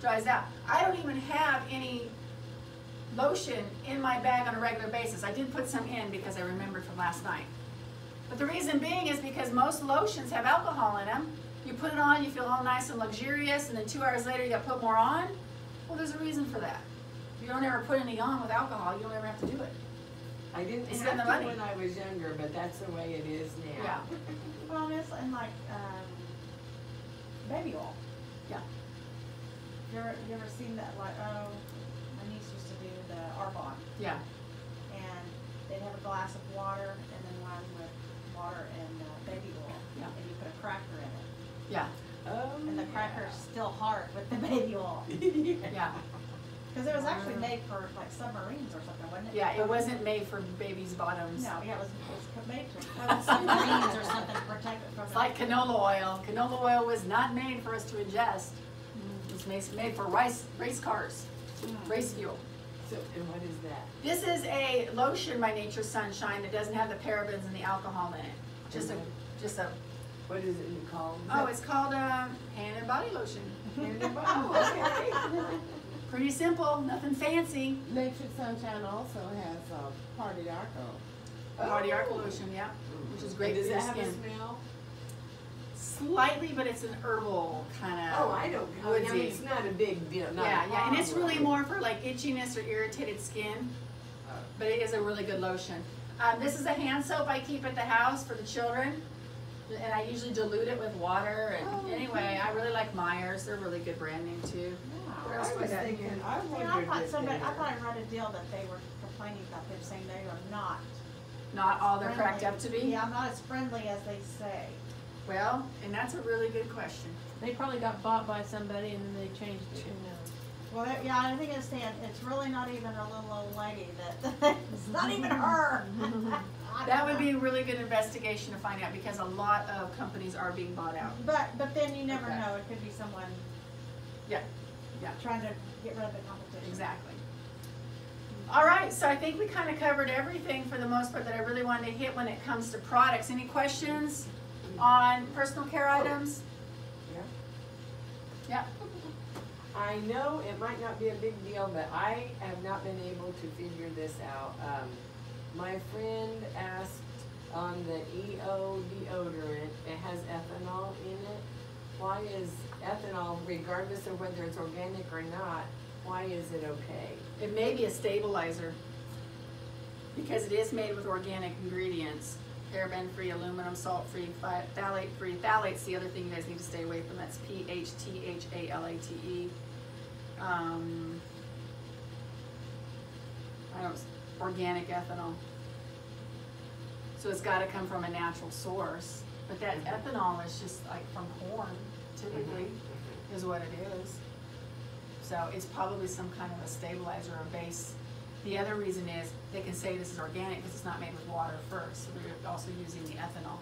Dries out. I don't even have any lotion in my bag on a regular basis. I did put some in because I remembered from last night. But the reason being is because most lotions have alcohol in them, You put it on, you feel all nice and luxurious, and then 2 hours later you got to put more on. Well, there's a reason for that. You don't ever put any on with alcohol. You don't ever have to do it. I didn't It's have in the to money. when I was younger, but that's the way it is now. Yeah. Well, it's and like baby oil. Yeah. You ever seen that? Like, oh, my niece used to do the Arbonne, Yeah. and they'd have a glass of water and then one with water and baby oil. Yeah. And you put a cracker in it, Yeah. Oh, and the cracker's still hard with the baby oil. Yeah. Because it was actually made for like submarines or something, wasn't it? Yeah. It wasn't made for babies' bottoms. No, yeah, it was made to cover submarines or something to protect it from. It's like canola oil. Canola oil was not made for us to ingest. It was made for race cars, race fuel. So, and what is that? This is a lotion by Nature's Sunshine that doesn't have the parabens and the alcohol in it. Just a. What is it called? Oh, it's called hand and body lotion. Oh, okay. Pretty simple, nothing fancy. Nature's Sunshine also has Party Arco. Body Arco lotion, yeah, which is great Does for your that have a skin. smell? Slightly, but it's an herbal kind of. Oh, I don't. I mean, woodsy. it's not a big deal. Not Yeah, a yeah, and it's really problem. more for like itchiness or irritated skin, Oh. but it is a really good lotion. This is a hand soap I keep at the house for the children, and I usually dilute it with water. And anyway, I really like Myers. They're really good brand name too. What else I we was got thinking, here? I I wondered thought if somebody, they I were- thought I read a deal that they were complaining about them saying they are not. Not all they're cracked friendly. up to be? Yeah, not as friendly as they say. Well, and that's a really good question. They probably got bought by somebody and then they changed it, who knows? Well, yeah, I think it's saying, it's really not even a little old lady that, it's not even her. I That don't would know. be a really good investigation to find out because a lot of companies are being bought out. But then you never Okay. know, it could be someone Yeah, yeah, trying to get rid of the competition. exactly. All right, so I think we kind of covered everything for the most part that I really wanted to hit when it comes to products. Any questions on personal care items? Yeah. I know it might not be a big deal, but I have not been able to figure this out. My friend asked on the EO deodorant, it has ethanol in it. Why is ethanol, regardless of whether it's organic or not, why is it okay? It may be a stabilizer because it is made with organic ingredients. Paraben-free, aluminum, salt-free, phthalate-free. Phthalate's the other thing you guys need to stay away from. That's PHTHALATE. Organic ethanol. So it's got to come from a natural source. But that ethanol is just like from corn, typically, is what it is. So it's probably some kind of a stabilizer or base. The other reason is they can say this is organic because it's not made with water first. So they're also using the ethanol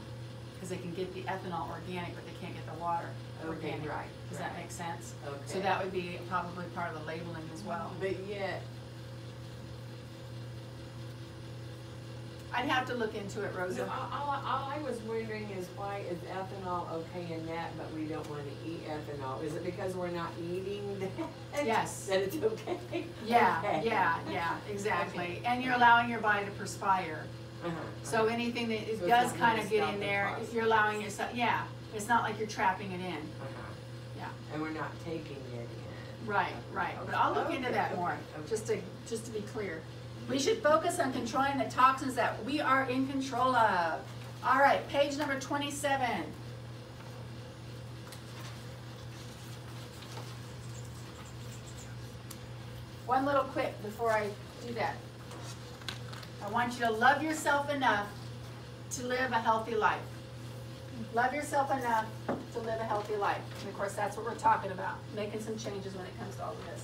because they can get the ethanol organic, but they can't get the water Okay, organic. right, Does that right. make sense? Okay. So that would be probably part of the labeling as well. But yet, I'd have to look into it, so Rosa. all I was wondering is why is ethanol okay in that, but we don't want to eat ethanol? Is it because we're not eating that? Yes. That it's okay? Yeah, Okay. yeah, exactly. And you're allowing your body to perspire. Uh-huh. So anything that it So it's does not kind gonna of get stop in the there, process. you're allowing yourself, yeah. It's not like you're trapping it in. Uh-huh. Yeah. And we're not taking it in. Right, right. But I'll look into that more, just to be clear. We should focus on controlling the toxins that we are in control of. All right, page number 27. One little quip before I do that. I want you to love yourself enough to live a healthy life. Love yourself enough to live a healthy life. And of course, that's what we're talking about, making some changes when it comes to all of this.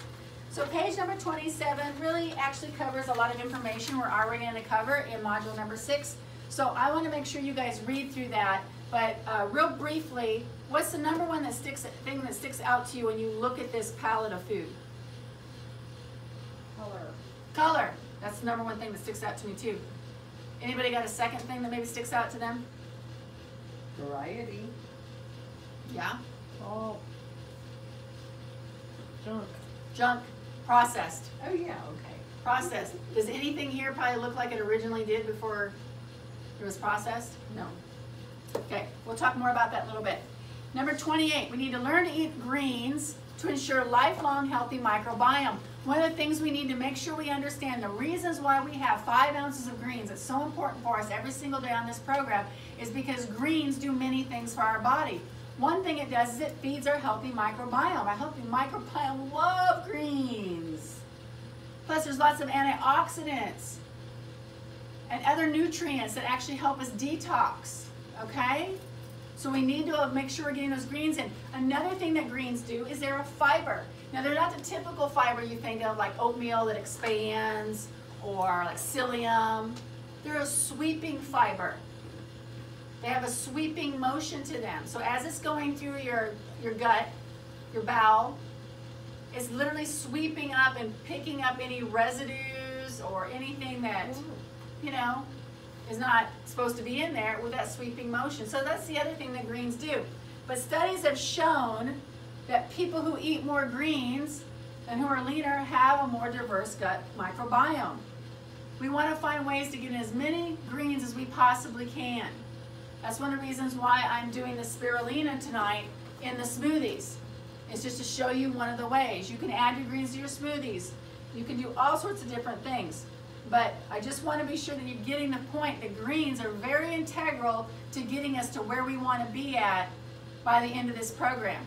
So page number 27 really actually covers a lot of information we're already going to cover in module number 6. So I want to make sure you guys read through that. But real briefly, what's the number one thing that sticks out to you when you look at this palette of food? Color. Color. That's the number one thing that sticks out to me too. Anybody got a second thing that maybe sticks out to them? Variety. Yeah? Oh. Junk. Junk. Processed. Oh, yeah, okay. Processed. Does anything here probably look like it originally did before it was processed? No. Okay, we'll talk more about that in a little bit. Number 28, we need to learn to eat greens to ensure lifelong healthy microbiome. One of the things we need to make sure we understand, the reasons why we have 5 ounces of greens, it's so important for us every single day on this program, is because greens do many things for our body. One thing it does is it feeds our healthy microbiome. Our healthy microbiome love greens. Plus there's lots of antioxidants and other nutrients that actually help us detox, okay? So we need to make sure we're getting those greens in. Another thing that greens do is they're a fiber. Now they're not the typical fiber you think of, like oatmeal that expands or like psyllium. They're a sweeping fiber. They have a sweeping motion to them. So as it's going through your gut, your bowel, it's literally sweeping up and picking up any residues or anything that, you know, is not supposed to be in there with that sweeping motion. So that's the other thing that greens do. But studies have shown that people who eat more greens and who are leaner have a more diverse gut microbiome. We want to find ways to get in as many greens as we possibly can. That's one of the reasons why I'm doing the spirulina tonight in the smoothies. It's just to show you one of the ways. You can add your greens to your smoothies. You can do all sorts of different things. But I just want to be sure that you're getting the point that greens are very integral to getting us to where we want to be at by the end of this program.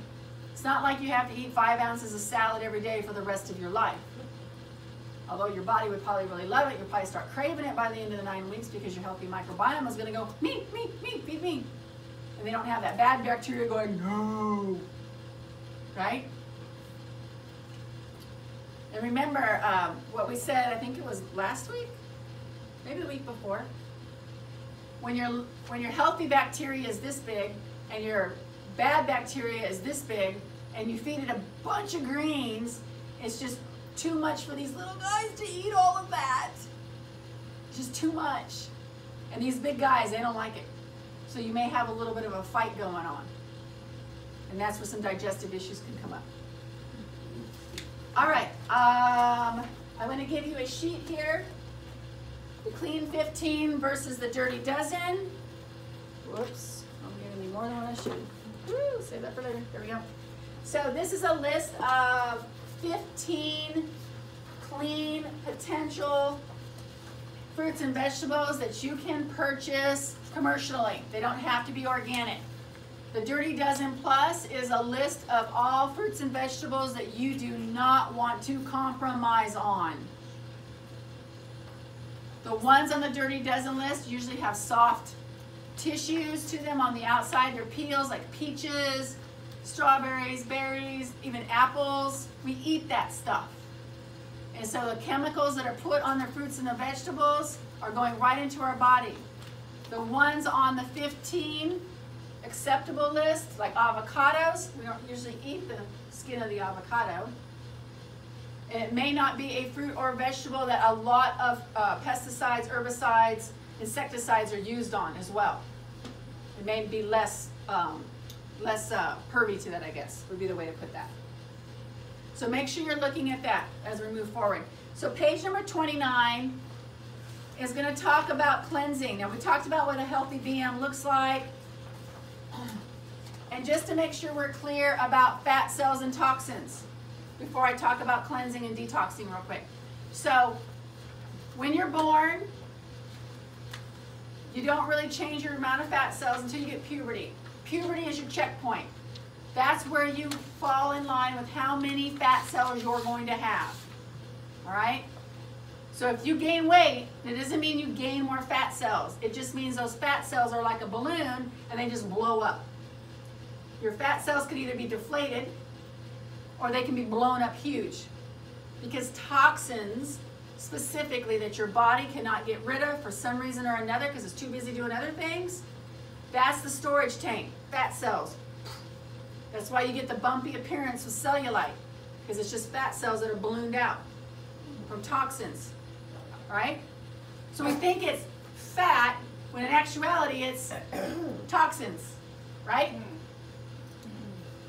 It's not like you have to eat 5 ounces of salad every day for the rest of your life. Although your body would probably really love it, you'll probably start craving it by the end of the 9 weeks because your healthy microbiome is going to go, me, feed me. And they don't have that bad bacteria going, no. Right? And remember what we said, I think it was last week, maybe the week before. When your healthy bacteria is this big and your bad bacteria is this big and you feed it a bunch of greens, it's just too much for these little guys to eat all of that. Just too much. And these big guys, they don't like it. So you may have a little bit of a fight going on. And that's where some digestive issues can come up. All right, I'm going to give you a sheet here. The clean 15 versus the dirty dozen. Whoops, I'm giving you more than what I should. Woo, save that for later. There we go. So this is a list of 15 clean potential fruits and vegetables that you can purchase commercially. They don't have to be organic. The Dirty Dozen Plus is a list of all fruits and vegetables that you do not want to compromise on. The ones on the Dirty Dozen list usually have soft tissues to them on the outside. They're peels like peaches, strawberries, berries, even apples. We eat that stuff. And so the chemicals that are put on the fruits and the vegetables are going right into our body. The ones on the 15 acceptable list, like avocados, we don't usually eat the skin of the avocado. And it may not be a fruit or vegetable that a lot of pesticides, herbicides, insecticides are used on as well. It may be less pervy to that, I guess, would be the way to put that. So make sure you're looking at that as we move forward. So page number 29 is going to talk about cleansing. Now we talked about what a healthy BM looks like. And just to make sure we're clear about fat cells and toxins before I talk about cleansing and detoxing real quick. So when you're born, you don't really change your amount of fat cells until you get puberty. Puberty is your checkpoint. That's where you fall in line with how many fat cells you're going to have. All right? So if you gain weight, it doesn't mean you gain more fat cells. It just means those fat cells are like a balloon and they just blow up. Your fat cells could either be deflated or they can be blown up huge. Because toxins, specifically, that your body cannot get rid of for some reason or another because it's too busy doing other things, that's the storage tank, fat cells. That's why you get the bumpy appearance with cellulite, because it's just fat cells that are ballooned out from toxins, right? So we think it's fat when in actuality it's toxins, right?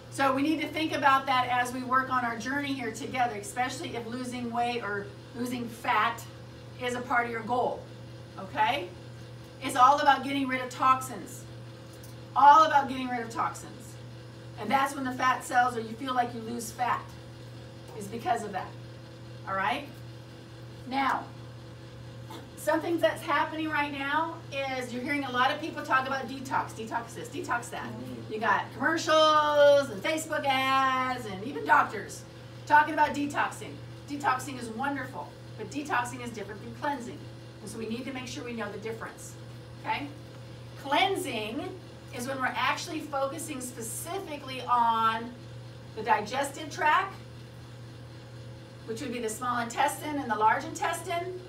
So we need to think about that as we work on our journey here together, especially if losing weight or losing fat is a part of your goal, okay? It's all about getting rid of toxins. All about getting rid of toxins. And that's when the fat cells, or you feel like you lose fat, is because of that. All right? Now, something that's happening right now is you're hearing a lot of people talk about detox, detox this, detox that. You got commercials and Facebook ads and even doctors talking about detoxing. Detoxing is wonderful, but detoxing is different than cleansing. And so we need to make sure we know the difference, okay? Cleansing is when we're actually focusing specifically on the digestive tract, which would be the small intestine and the large intestine,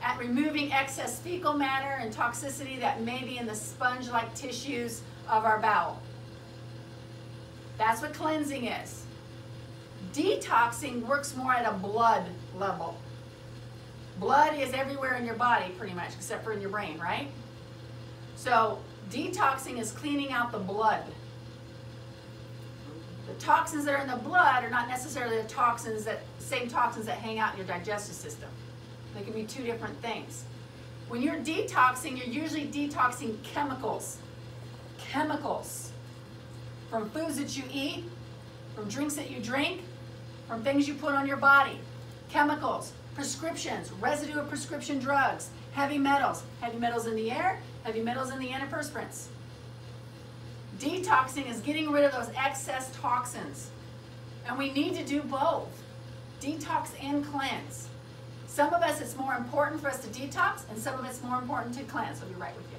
at removing excess fecal matter and toxicity that may be in the sponge-like tissues of our bowel. That's what cleansing is. Detoxing works more at a blood level. Blood is everywhere in your body pretty much, except for in your brain, right? So detoxing is cleaning out the blood. The toxins that are in the blood are not necessarily the same toxins that hang out in your digestive system. They can be two different things. When you're detoxing, you're usually detoxing chemicals. Chemicals. From foods that you eat, from drinks that you drink, from things you put on your body. Chemicals, prescriptions, residue of prescription drugs, heavy metals in the air, heavy metals in the antiperspirants. Detoxing is getting rid of those excess toxins. And we need to do both, detox and cleanse. Some of us, it's more important for us to detox, and some of it's more important to cleanse. I'll be right with you.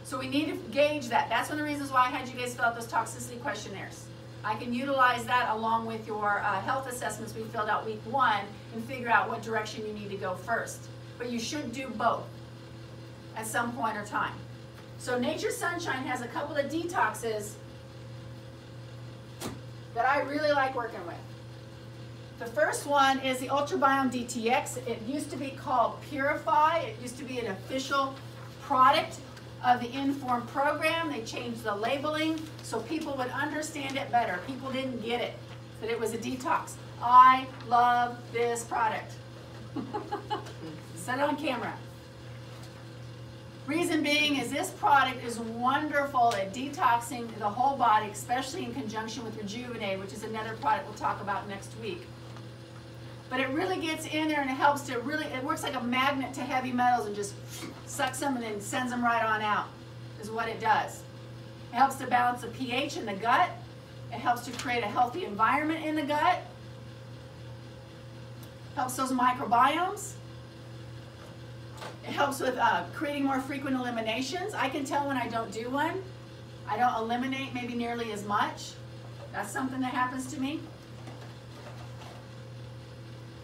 So we need to gauge that. That's one of the reasons why I had you guys fill out those toxicity questionnaires. I can utilize that along with your health assessments we filled out week 1 and figure out what direction you need to go first. But you should do both at some point or time. So Nature's Sunshine has a couple of detoxes that I really like working with. The first one is the Ultrabiome DTX. It used to be called Purify. It used to be an official product of the IN.Form program. They changed the labeling so people would understand it better. People didn't get it, that it was a detox. I love this product. Set it on camera. Reason being is this product is wonderful at detoxing the whole body, especially in conjunction with Rejuvenate, which is another product we'll talk about next week. But it really gets in there and it helps to really, it works like a magnet to heavy metals and just sucks them and then sends them right on out, is what it does. It helps to balance the pH in the gut. It helps to create a healthy environment in the gut. Helps those microbiomes. It helps with creating more frequent eliminations. I can tell when I don't do one. I don't eliminate maybe nearly as much. That's something that happens to me.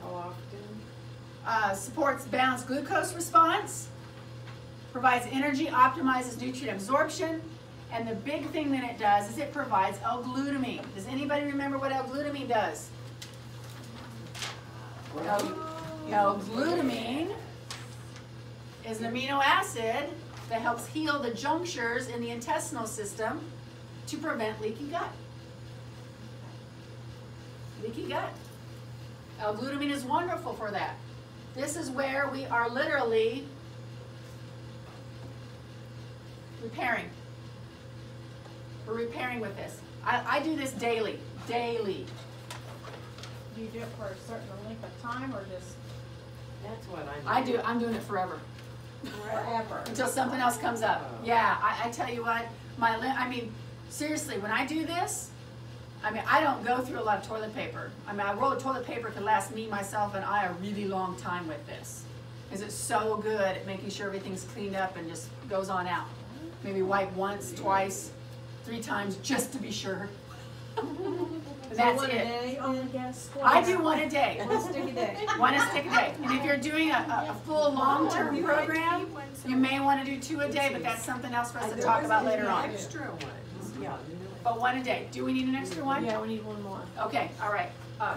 How often? Supports balanced glucose response. Provides energy, optimizes nutrient absorption. And the big thing that it does is it provides L-glutamine. Does anybody remember what L-glutamine does? L-glutamine is an amino acid that helps heal the junctures in the intestinal system to prevent leaky gut. Leaky gut. L-glutamine is wonderful for that. This is where we are literally repairing. We're repairing with this. I do this daily. Daily. Do you do it for a certain length of time or just That's what I'm doing it forever. forever? Until something else comes up. Yeah, I tell you what, seriously, when I do this, I don't go through a lot of toilet paper. I roll toilet paper to last me, myself, and I a really long time with this. Because it's so good at making sure everything's cleaned up and just goes on out. Maybe wipe once, twice, 3 times, just to be sure. And that's one it. a day, Only guess. I do one a day. one stick a day. One a stick a day. And if you're doing a full long-term program, you may want to do 2 a day, but that's something else for us to talk about later on. Extra ones, yeah. But 1 a day. Do we need an extra one? Yeah, we need one more. Okay, all right.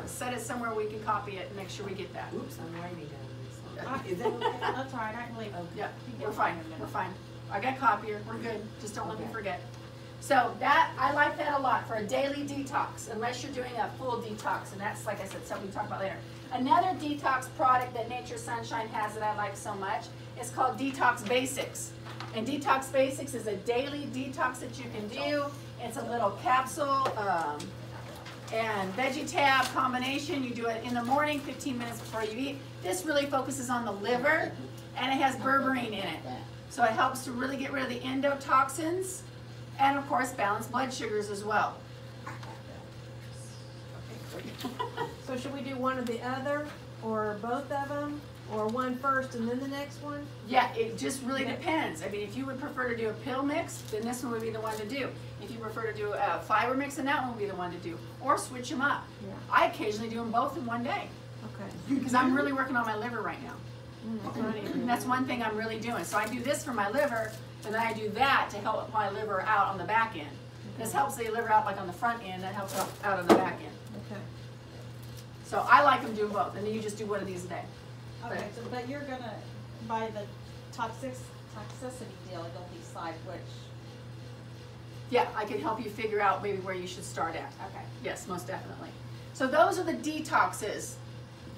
Set it somewhere we can copy it and make sure we get that. Oops, I'm writing down this one. Is that okay? That's all right, I can leave. Yeah, we're fine. We're fine. I got copier. We're good. Just don't let me forget. So that, I like that a lot for a daily detox, unless you're doing a full detox, and that's, like I said, something we talk about later. Another detox product that Nature's Sunshine has that I like so much is called Detox Basics. And Detox Basics is a daily detox that you can do. It's a little capsule and veggie tab combination. You do it in the morning, 15 minutes before you eat. This really focuses on the liver, and it has berberine in it. So it helps to really get rid of the endotoxins, and of course balance blood sugars as well. So should we do one or the other, or both of them, or one first and then the next one? Yeah, it just really depends. I mean, if you would prefer to do a pill mix, then this one would be the one to do. If you prefer to do a fiber mix, then that one would be the one to do. Or switch them up. Yeah. I occasionally do them both in one day Okay. because I'm really working on my liver right now. Mm, That's one thing I'm really doing. So I do this for my liver, and then I do that to help my liver out on the back end. This helps the liver out like on the front end, that helps out on the back end. Okay. So I like them doing both, and then you just do one of these a day. Okay, so, but you're gonna, by the toxicity deal, you'll decide which, Yeah, I can help you figure out maybe where you should start at. okay. Yes, most definitely. So those are the detoxes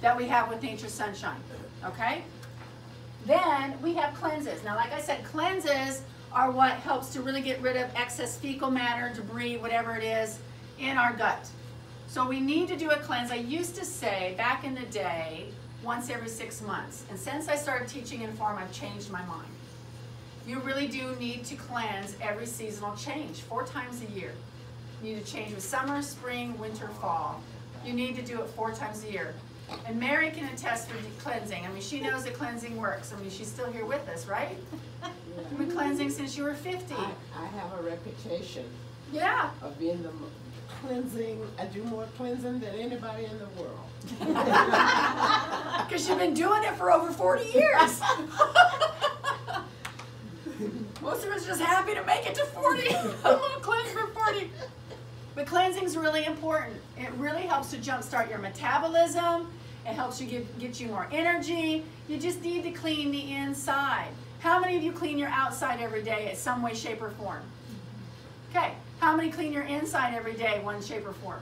that we have with Nature's Sunshine, okay? Then we have cleanses. Now, like I said, cleanses are what helps to really get rid of excess fecal matter, debris, whatever it is, in our gut. So we need to do a cleanse. I used to say, back in the day, once every 6 months. And since I started teaching IN.Form, I've changed my mind. You really do need to cleanse every seasonal change, 4 times a year. You need to change with summer, spring, winter, fall. You need to do it 4 times a year. And Mary can attest for cleansing. I mean, she knows that cleansing works. I mean, she's still here with us, right? You've been cleansing since you were 50. I have a reputation Yeah. of being the cleansing. I do more cleansing than anybody in the world. Because you've been doing it for over 40 years. Most of us are just happy to make it to 40. I'm gonna cleanse for 40. But cleansing's really important. It really helps to jumpstart your metabolism. It helps you get you more energy. You just need to clean the inside. How many of you clean your outside every day in some way, shape, or form? Okay. How many clean your inside every day, one shape or form?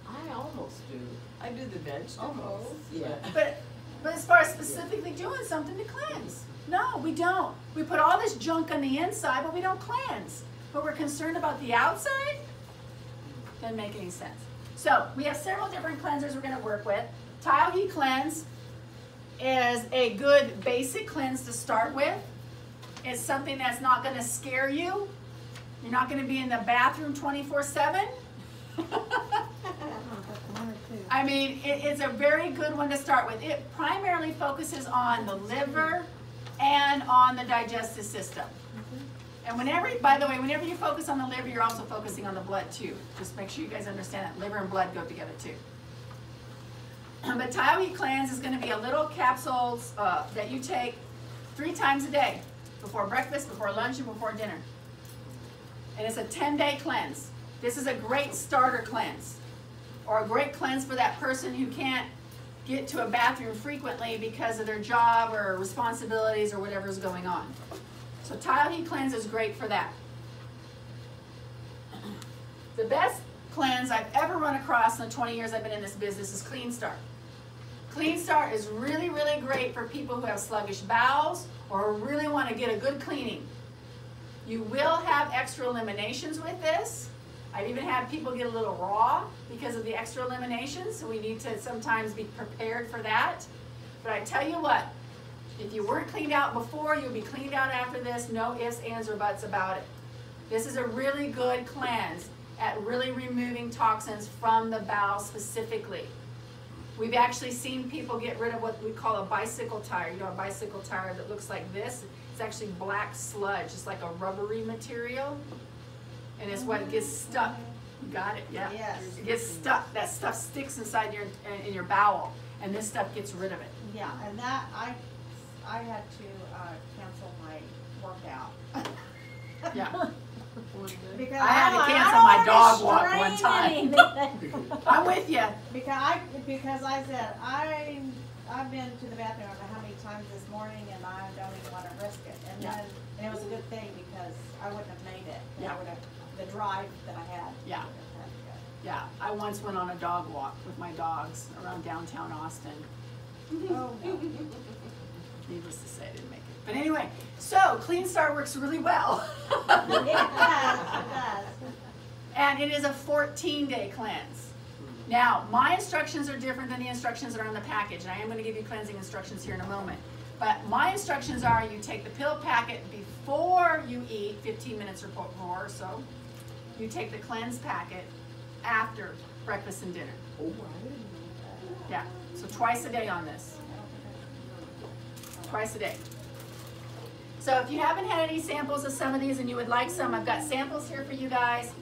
I almost do. I do the vegetables. Almost. Yeah. But as far as specifically doing something to cleanse, no, we don't. We put all this junk on the inside, but we don't cleanse. But we're concerned about the outside? Doesn't make any sense. So we have several different cleansers we're going to work with. Tile Heat Cleanse is a good basic cleanse to start with. It's something that's not going to scare you. You're not going to be in the bathroom 24/7. I mean, it's a very good one to start with. It primarily focuses on the liver and on the digestive system. And by the way, whenever you focus on the liver, you're also focusing on the blood too. Just make sure you guys understand that liver and blood go together too. But Tile Heat Cleanse is going to be a little capsules that you take 3 times a day, before breakfast, before lunch, and before dinner. And it's a 10-day cleanse. This is a great starter cleanse, or a great cleanse for that person who can't get to a bathroom frequently because of their job or responsibilities or whatever's going on. So Tile Heat Cleanse is great for that. The best cleanse I've ever run across in the 20 years I've been in this business is Clean Start. Clean Start is really, really great for people who have sluggish bowels or really want to get a good cleaning. You will have extra eliminations with this. I've even had people get a little raw because of the extra eliminations, so we need to sometimes be prepared for that. But I tell you what, if you weren't cleaned out before, you'll be cleaned out after this. No ifs, ands, or buts about it. This is a really good cleanse at really removing toxins from the bowel specifically. We've actually seen people get rid of what we call a bicycle tire. You know, a bicycle tire that looks like this? It's actually black sludge. It's like a rubbery material. And it's what gets stuck. You got it? Yeah. Yes. It gets stuck. That stuff sticks inside in your bowel. And this stuff gets rid of it. Yeah, and that, I had to cancel my workout. Yeah. Because I had to don't cancel my wanna dog walk one strain time. anything. I'm with you. Because I said, I've been to the bathroom I don't know how many times this morning and I don't even want to risk it. And Yeah. then, and it was a good thing because I wouldn't have made it. Yeah. I would have the drive that I had. Yeah. Yeah, I once went on a dog walk with my dogs around downtown Austin. Oh, no. Needless to say, I didn't make it. But anyway, so Clean Start works really well. It does. And it is a 14-day cleanse. Now, my instructions are different than the instructions that are on the package. And I am going to give you cleansing instructions here in a moment. But my instructions are you take the pill packet before you eat, 15 minutes or more or so. You take the cleanse packet after breakfast and dinner. Oh, I didn't know that. Yeah, so twice a day on this. Twice a day. So if you haven't had any samples of some of these and you would like some, I've got samples here for you guys.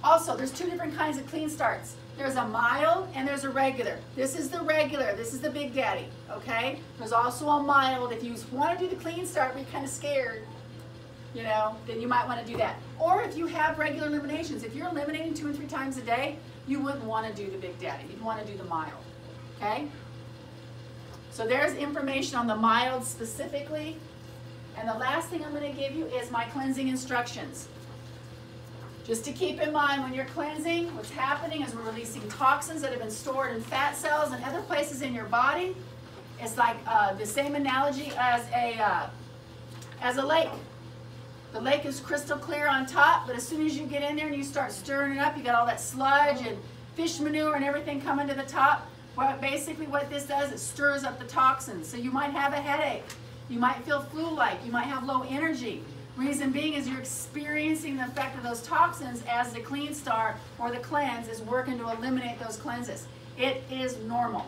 Also, there's two different kinds of Clean Starts. There's a mild and there's a regular. This is the regular, this is the Big Daddy, okay? There's also a mild. If you want to do the Clean Start but you're kind of scared, you know, then you might want to do that. Or if you have regular eliminations, if you're eliminating 2 and 3 times a day, you wouldn't want to do the Big Daddy. You'd want to do the mild, okay? So there's information on the mild specifically. And the last thing I'm going to give you is my cleansing instructions. Just to keep in mind, when you're cleansing, what's happening is we're releasing toxins that have been stored in fat cells and other places in your body. It's like the same analogy as a lake. The lake is crystal clear on top, but as soon as you get in there and you start stirring it up, you got all that sludge and fish manure and everything coming to the top. Well, basically what this does, it stirs up the toxins. So you might have a headache. You might feel flu-like. You might have low energy. Reason being is you're experiencing the effect of those toxins as the Clean Start or the cleanse is working to eliminate those cleanses. It is normal.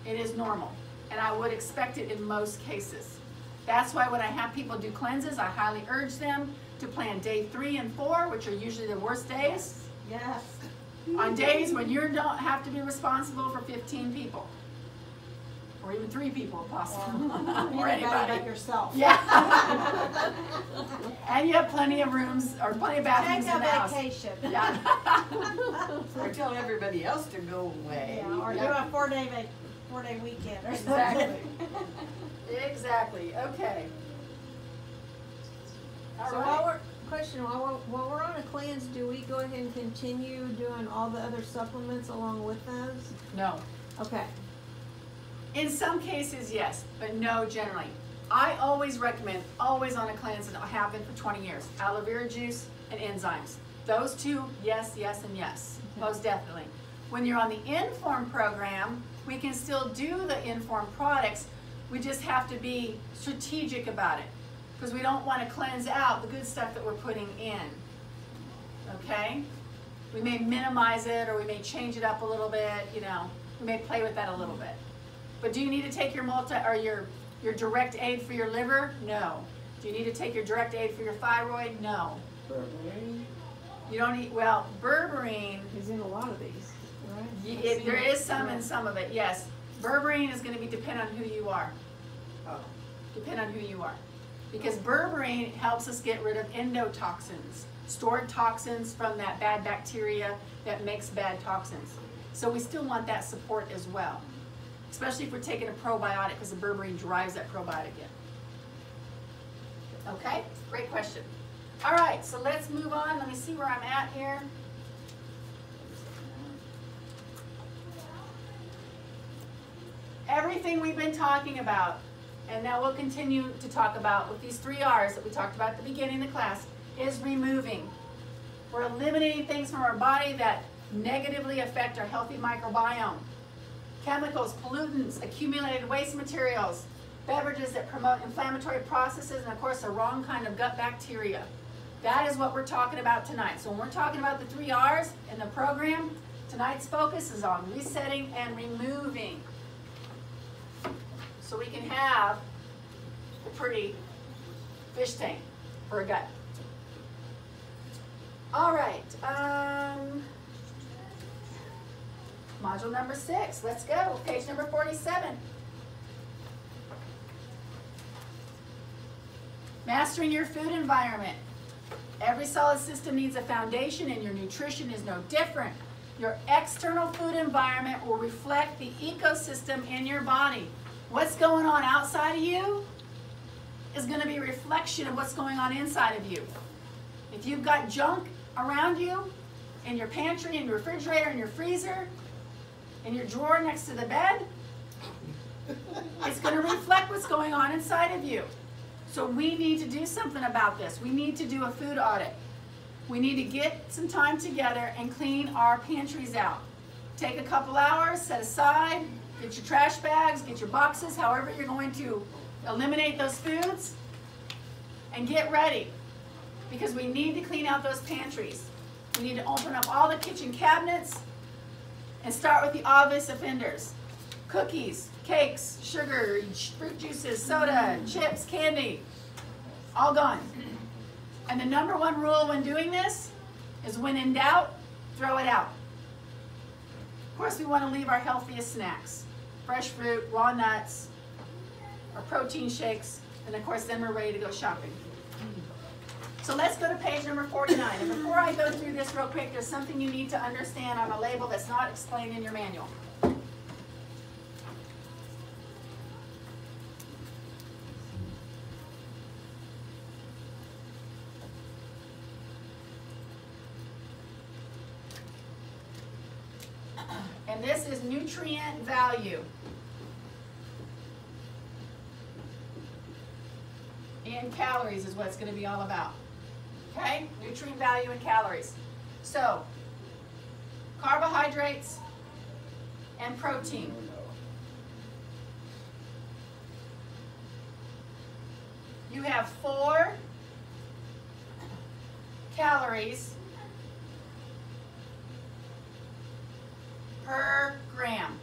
It is normal. And I would expect it in most cases. That's why when I have people do cleanses, I highly urge them to plan day 3 and 4, which are usually the worst days. Yes. On days when you don't have to be responsible for 15 people. Or even 3 people if possible. Or anybody. But yourself. Yeah. And you have plenty of rooms, or plenty of bathrooms in the house. Take a vacation. Yeah. Or tell everybody else to go away. Yeah, or do a 4-day weekend or something. Exactly. Exactly. Okay. All So right. while we're on a cleanse, do we go ahead and continue doing all the other supplements along with those? No. Okay. In some cases, yes, but no generally. I always recommend, always on a cleanse, and I have been for 20 years, aloe vera juice and enzymes. Those two, yes, yes, and yes, most definitely. When you're on the IN.Form program, we can still do the IN.Form products. We just have to be strategic about it because we don't want to cleanse out the good stuff that we're putting in, okay? We may minimize it or we may change it up a little bit, you know, we may play with that a little bit. But do you need to take your your direct aid for your liver? No. Do you need to take your direct aid for your thyroid? No. Berberine? You don't need, well, berberine, Is in a lot of these, right? there is some in some of it, yes. Berberine is going to be dependent on who you are. Oh. Depend on who you are. Because berberine helps us get rid of endotoxins, stored toxins from that bad bacteria that makes bad toxins. So we still want that support as well. Especially if we're taking a probiotic because the berberine drives that probiotic in. Okay, great question. All right, so let's move on. Let me see where I'm at here. Everything we've been talking about, and now we'll continue to talk about with these 3 R's that we talked about at the beginning of the class, is removing. We're eliminating things from our body that negatively affect our healthy microbiome. Chemicals, pollutants, accumulated waste materials, beverages that promote inflammatory processes, and of course the wrong kind of gut bacteria. That is what we're talking about tonight. So when we're talking about the 3 R's in the program, tonight's focus is on resetting and removing. So we can have a pretty fish tank for a gut. All right. Module number 6. Let's go. Page number 47. Mastering your food environment. Every solid system needs a foundation, and your nutrition is no different. Your external food environment will reflect the ecosystem in your body. What's going on outside of you is going to be a reflection of what's going on inside of you. If you've got junk around you, in your pantry, in your refrigerator, in your freezer, in your drawer next to the bed, it's going to reflect what's going on inside of you. So we need to do something about this. We need to do a food audit. We need to get some time together and clean our pantries out. Take a couple hours, set aside, get your trash bags, get your boxes, however you're going to eliminate those foods, and get ready, because we need to clean out those pantries. We need to open up all the kitchen cabinets and start with the obvious offenders. Cookies, cakes, sugar, fruit juices, soda, chips, candy, all gone. And the number one rule when doing this is, when in doubt, throw it out. Of course, we want to leave our healthiest snacks. Fresh fruit, raw nuts, our protein shakes, and of course then we're ready to go shopping. So let's go to page number 49. And before I go through this real quick, there's something you need to understand on a label that's not explained in your manual. And this is nutrient value. In calories is what it's going to be all about. Okay? Nutrient value in calories. So, carbohydrates and protein. You have 4 calories per gram.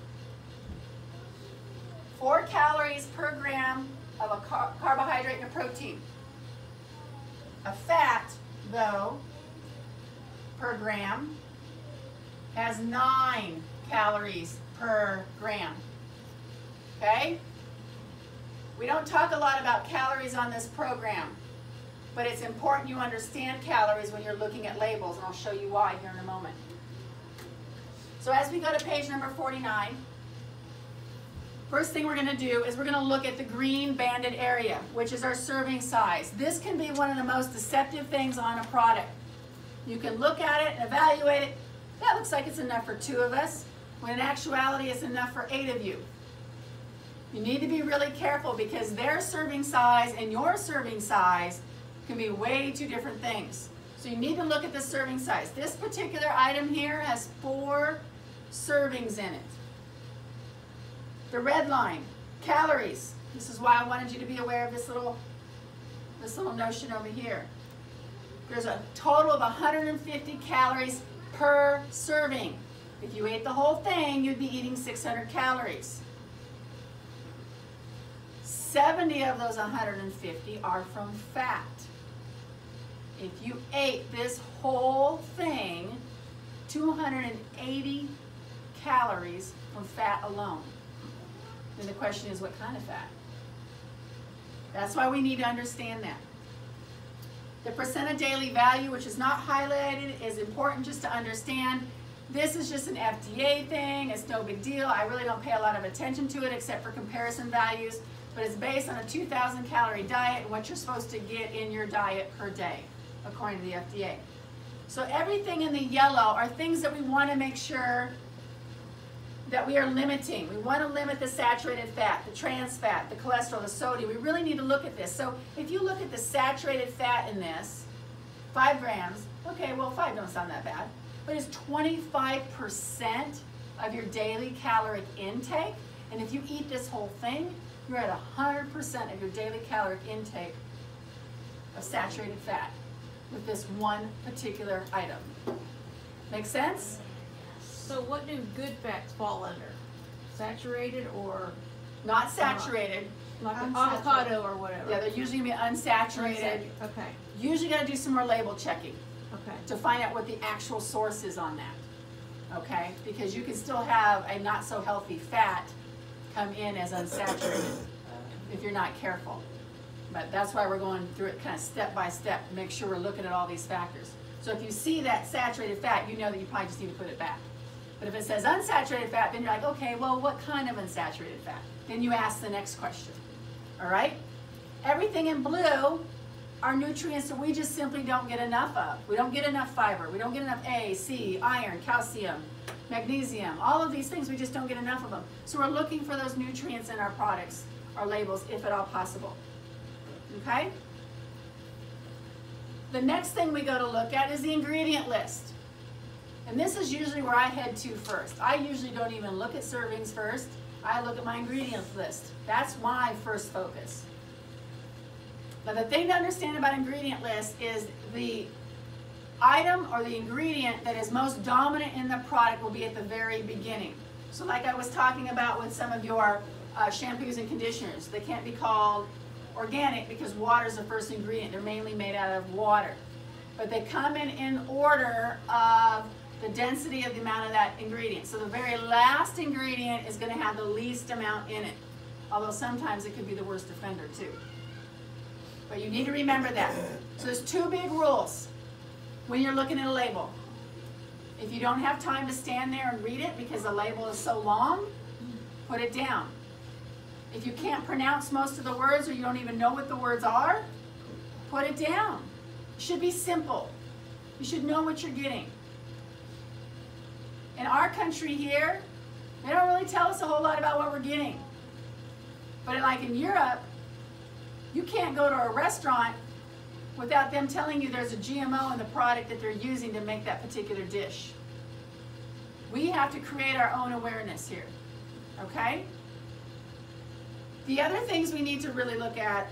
4 calories per gram of a carbohydrate and a protein. A fat, though, per gram has 9 calories per gram. Okay? We don't talk a lot about calories on this program, but it's important you understand calories when you're looking at labels, and I'll show you why here in a moment. So as we go to page number 49, first thing we're going to do is we're going to look at the green banded area, which is our serving size. This can be one of the most deceptive things on a product. You can look at it and evaluate it. That looks like it's enough for 2 of us, when in actuality it's enough for 8 of you. You need to be really careful, because their serving size and your serving size can be way 2 different things. So you need to look at the serving size. This particular item here has 4 servings in it. The red line, calories. This is why I wanted you to be aware of this little notion over here. There's a total of 150 calories per serving. If you ate the whole thing, you'd be eating 600 calories. 70 of those 150 are from fat. If you ate this whole thing, 280 calories from fat alone. Then the question is, what kind of fat? That's why we need to understand that. The percent of daily value, which is not highlighted, is important just to understand. This is just an FDA thing. It's no big deal. I really don't pay a lot of attention to it except for comparison values. But it's based on a 2,000 calorie diet and what you're supposed to get in your diet per day, according to the FDA. So everything in the yellow are things that we want to make sure that we are limiting. We want to limit the saturated fat, the trans fat, the cholesterol, the sodium. We really need to look at this. So if you look at the saturated fat in this, 5 grams, okay, well 5 don't sound that bad, but it's 25% of your daily caloric intake. And if you eat this whole thing, you're at 100% of your daily caloric intake of saturated fat with this one particular item. Make sense? So what do good fats fall under? Saturated or Not saturated. like an Unsaturated. avocado or whatever? Yeah, they're usually going to be unsaturated. Okay, Usually got to do some more label checking okay. to find out what the actual source is on that. Okay? Because you can still have a not so healthy fat come in as unsaturated if you're not careful. But that's why we're going through it kind of step by step to make sure we're looking at all these factors. So if you see that saturated fat, you know that you probably just need to put it back. But if it says unsaturated fat, then you're like, okay, well, what kind of unsaturated fat? Then you ask the next question. All right? Everything in blue are nutrients that we just simply don't get enough of. We don't get enough fiber. We don't get enough A, C, iron, calcium, magnesium. All of these things, we just don't get enough of them. So we're looking for those nutrients in our products, our labels, if at all possible. Okay? The next thing we go to look at is the ingredient list. And this is usually where I head to first. I usually don't even look at servings first. I look at my ingredients list. That's my first focus. Now the thing to understand about ingredient list is the item or the ingredient that is most dominant in the product will be at the very beginning. So like I was talking about with some of your shampoos and conditioners, they can't be called organic because water is the first ingredient. They're mainly made out of water. But they come in order of the density of the amount of that ingredient. So the very last ingredient is going to have the least amount in it. Although sometimes it could be the worst offender too. But you need to remember that. So there's two big rules when you're looking at a label. If you don't have time to stand there and read it because the label is so long, put it down. If you can't pronounce most of the words or you don't even know what the words are, put it down. It should be simple. You should know what you're getting. In our country here, they don't really tell us a whole lot about what we're getting. But like in Europe, you can't go to a restaurant without them telling you there's a GMO in the product that they're using to make that particular dish. We have to create our own awareness here, okay? The other things we need to really look at,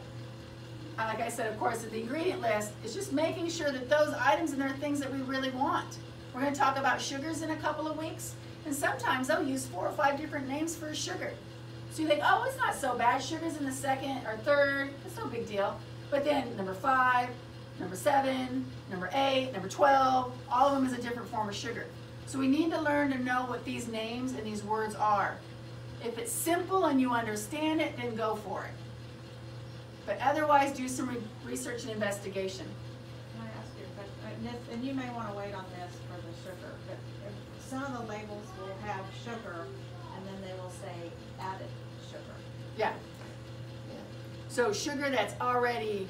like I said, of course, in the ingredient list, is just making sure that those items and there are things that we really want. We're going to talk about sugars in a couple of weeks, and sometimes they'll use 4 or 5 different names for a sugar. So you think, oh, it's not so bad. Sugar's in the second or third. It's no big deal. But then number 5, number 7, number 8, number 12, all of them is a different form of sugar. So we need to learn to know what these names and these words are. If it's simple and you understand it, then go for it. But otherwise, do some research and investigation. Can I ask you a question? And you may want to wait on this for the sugar, but some of the labels will have sugar, and then they will say added sugar. Yeah. So sugar that's already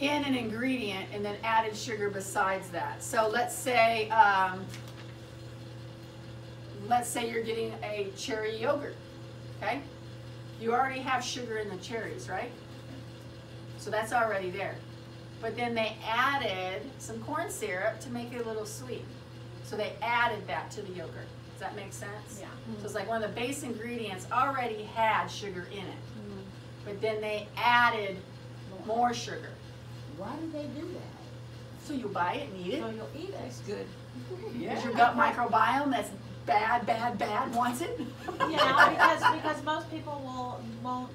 in an ingredient and then added sugar besides that. So let's say you're getting a cherry yogurt, okay? You already have sugar in the cherries, right? So that's already there. But then they added some corn syrup to make it a little sweet. So they added that to the yogurt. Does that make sense? Yeah. So it's like one of the base ingredients already had sugar in it. But then they added more sugar. Why do they do that? So you buy it and eat it. So you'll eat it. That's good. Is your gut microbiome that's bad wants it? Yeah, because most people won't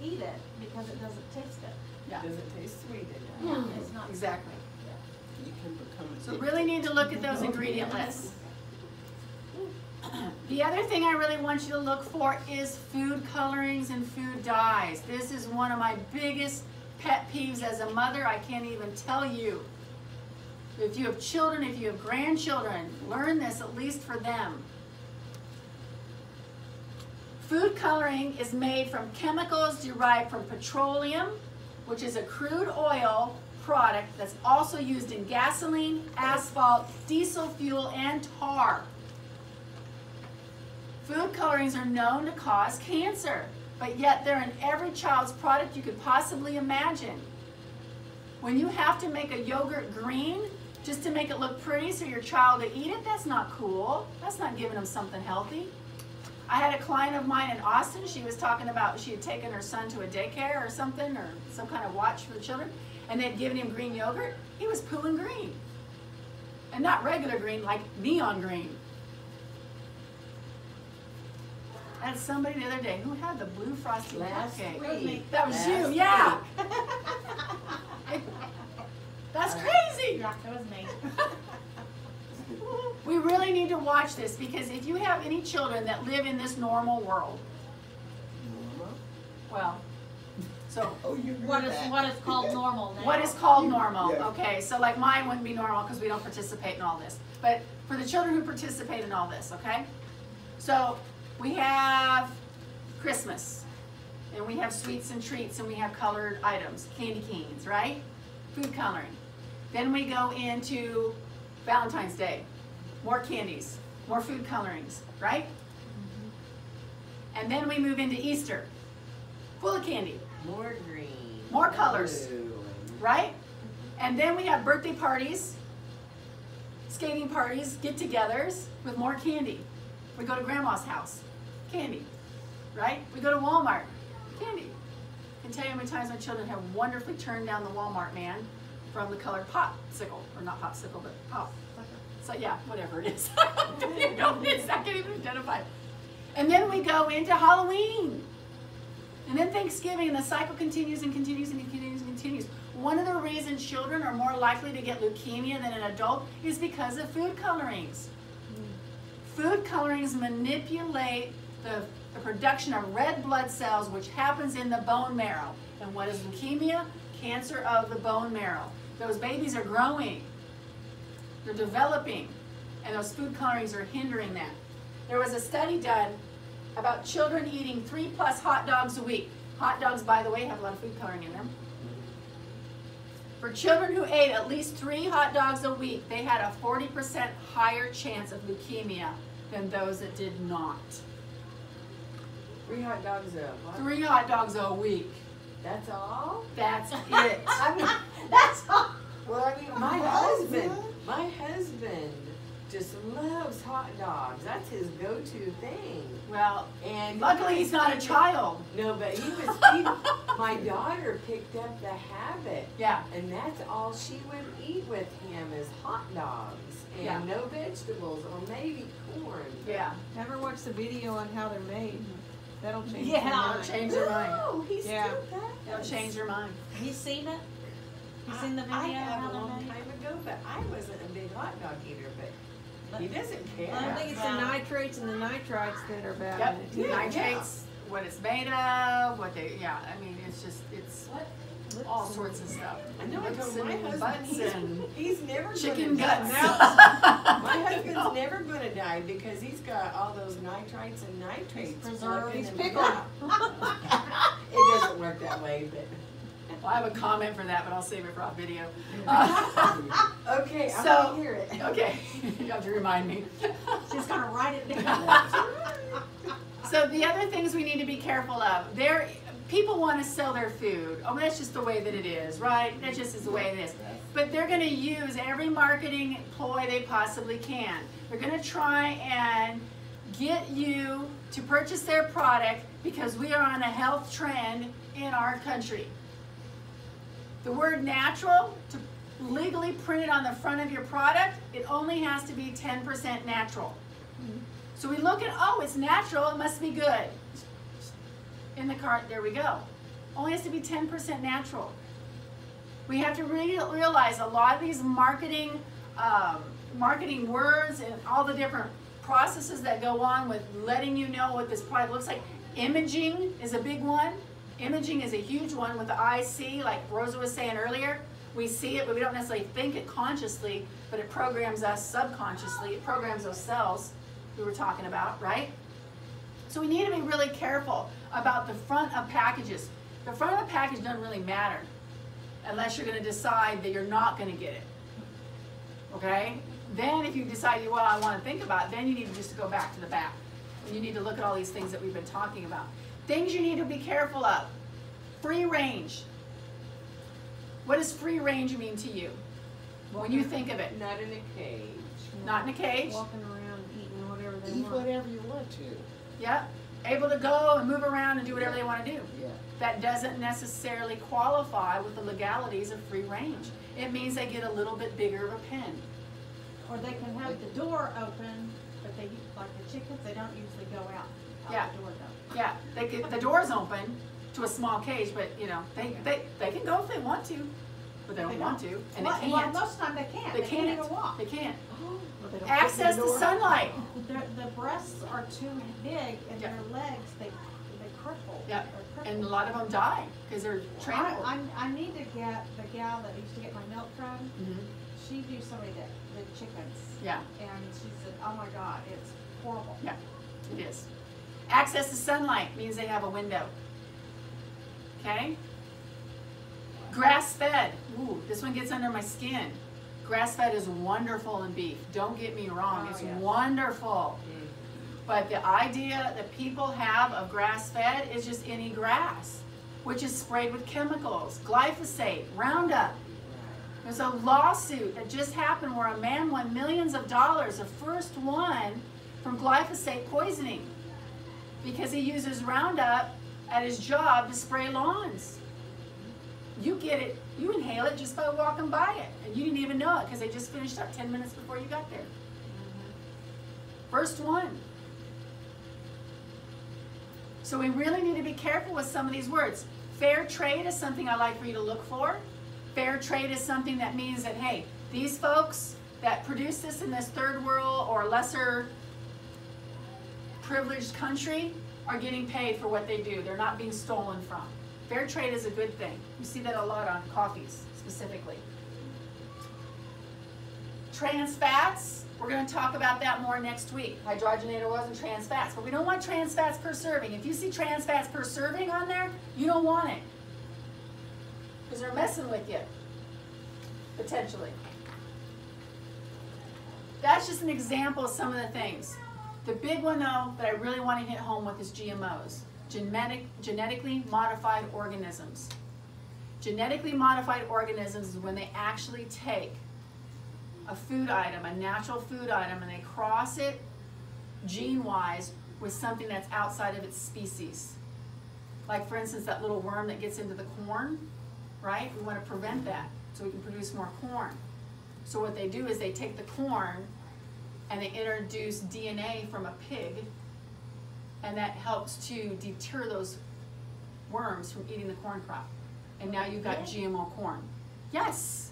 eat it because it doesn't taste good. Yeah. Does it taste sweet? Yeah, it's not. Exactly. You can become So really need to look at those ingredient lists. The other thing I really want you to look for is food colorings and food dyes. This is one of my biggest pet peeves as a mother. I can't even tell you. If you have children, if you have grandchildren, learn this at least for them. Food coloring is made from chemicals derived from petroleum, which is a crude oil product that's also used in gasoline, asphalt, diesel fuel, and tar. Food colorings are known to cause cancer, but yet they're in every child's product you could possibly imagine. When you have to make a yogurt green just to make it look pretty so your child will eat it, that's not cool. That's not giving them something healthy. I had a client of mine in Austin. She was talking about she had taken her son to a daycare or something, or some kind of watch for the children, and they'd given him green yogurt. He was pooing green. And not regular green, like neon green. I had somebody the other day who had the blue frosty cupcake. week. That was Last you, yeah. That's Yeah, crazy. it was me. We really need to watch this because if you have any children that live in this normal world, well, so Oh, you heard What is that. called normal now? what is called normal? Yeah. Okay, so like mine wouldn't be normal because we don't participate in all this. But for the children who participate in all this, okay? So we have Christmas. And we have sweets and treats, and we have colored items, candy canes, right? Food coloring. Then we go into Valentine's Day. More candies, more food colorings, right? And then we move into Easter. Full of candy, More green. more colors, blue, right? And then we have birthday parties, skating parties, get-togethers with more candy. We go to grandma's house, candy, right? We go to Walmart, candy. I can tell you how many times my children have wonderfully turned down the Walmart man from the colored popsicle, or not popsicle, but pop. So yeah, whatever it is. I don't even know what it is. I can't even identify it. And then we go into Halloween. And then Thanksgiving, and the cycle continues and continues and continues and continues. One of the reasons children are more likely to get leukemia than an adult is because of food colorings. Food colorings manipulate the production of red blood cells, which happens in the bone marrow. And what is leukemia? Cancer of the bone marrow. Those babies are growing. They're developing. And those food colorings are hindering that. There was a study done about children eating 3+ hot dogs a week. Hot dogs, by the way, have a lot of food coloring in them. For children who ate at least 3 hot dogs a week, they had a 40% higher chance of leukemia than those that did not. 3 hot dogs a what? 3 hot dogs a week. That's all? That's it. I mean, That's all. Well, I mean, my husband just loves hot dogs. That's his go-to thing. Well, And luckily he's not a child. No, but my daughter picked up the habit. Yeah. And that's all she would eat with him is hot dogs and Yeah. no vegetables or maybe corn. Yeah. Ever watch the video on how they're made? That'll change Yeah, their it'll mind. change their mind. No, he Yeah. still does. It'll change your mind. Have you seen it? You seen the video? I have how a they're long made? time ago, but I wasn't a big hot dog eater, but he doesn't care. I think it's the nitrates and the nitrites that are bad Yep. in it too. Yeah. Nitrates, what it's made of, what they, yeah, I mean, it's just, it's all sorts of stuff. I know I told my Lips and husband butts and he's never chicken gonna guts. die. My husband's never gonna die because he's got all those nitrites and nitrates. Preserved. plugging He's him pickled. out. It doesn't work that way, but. Well, I have a comment for that, but I'll save it for off video. Okay, I So- want to hear it. Okay, you have to remind me. She's gonna write it down. So the other things we need to be careful of, people want to sell their food. Oh, that's just the way that it is, right? That just is the way it is. But they're going to use every marketing ploy they possibly can. They're going to try and get you to purchase their product because we are on a health trend in our country. The word natural, to legally print it on the front of your product, it only has to be 10% natural. So we look at, oh, it's natural, it must be good. In the cart, there we go. Only has to be 10% natural. We have to realize a lot of these marketing words and all the different processes that go on with letting you know what this product looks like. Imaging is a big one. Imaging is a huge one with the eye see, like Rosa was saying earlier. We see it, but we don't necessarily think it consciously, but it programs us subconsciously. It programs those cells we were talking about, right? So we need to be really careful about the front of packages. The front of the package doesn't really matter unless you're going to decide that you're not going to get it. Okay? Then if you decide, well, I want to think about it, then you need to just go back to the back. And you need to look at all these things that we've been talking about. Things you need to be careful of. Free range. What does free range mean to you when you think of it? Not in a cage. Not in a cage? Walking around eating whatever they Eat want. whatever you want to. Yep. Able to go and move around and do whatever they want to do. Yeah. That doesn't necessarily qualify with the legalities of free range. It means they get a little bit bigger of a pen. Or they can have the door open, but they, like the chickens, they don't usually go out Yeah. the door though. Yeah, the door's open to a small cage, but you know, they can go if they want to, but they don't want to, and they Well, can't. most of the time they can't. They They can't can't. even walk. They can't. Well, they don't Access open the to door. sunlight. The breasts are too big and Yeah. their legs, they cripple. Yep. They're crippled. And a lot of them die because they're trampled. I need to get the gal that used to get my milk from. Mhm. She do so many the chickens. Yeah, And she said, oh my God, it's horrible. yeah, it is. Access to sunlight means they have a window. Okay? Grass-fed. Ooh, this one gets under my skin. Grass-fed is wonderful in beef. Don't get me wrong. Oh, It's yes. wonderful. But the idea that people have of grass-fed is just any grass, which is sprayed with chemicals, glyphosate, Roundup. There's a lawsuit that just happened where a man won millions of dollars, the first one from glyphosate poisoning, because he uses Roundup at his job to spray lawns. You get it, you inhale it just by walking by it, and you didn't even know it because they just finished up 10 minutes before you got there. First one. So we really need to be careful with some of these words. Fair trade is something I like for you to look for. Fair trade is something that means that, hey, these folks that produce this in this third world or lesser privileged country are getting paid for what they do. They're not being stolen from. Fair trade is a good thing. You see that a lot on coffees specifically. Trans fats, we're going to talk about that more next week. Hydrogenated oils and trans fats. But we don't want trans fats per serving. If you see trans fats per serving on there, you don't want it. Because they're messing with you, potentially. That's just an example of some of the things. The big one, though, that I really want to hit home with is GMOs, genetically modified organisms. Genetically modified organisms is when they actually take a food item, a natural food item, and they cross it gene-wise with something that's outside of its species. Like, for instance, that little worm that gets into the corn, right? We want to prevent that so we can produce more corn. So what they do is they take the corn and they introduce DNA from a pig, and that helps to deter those worms from eating the corn crop. And now you've got GMO corn. Yes.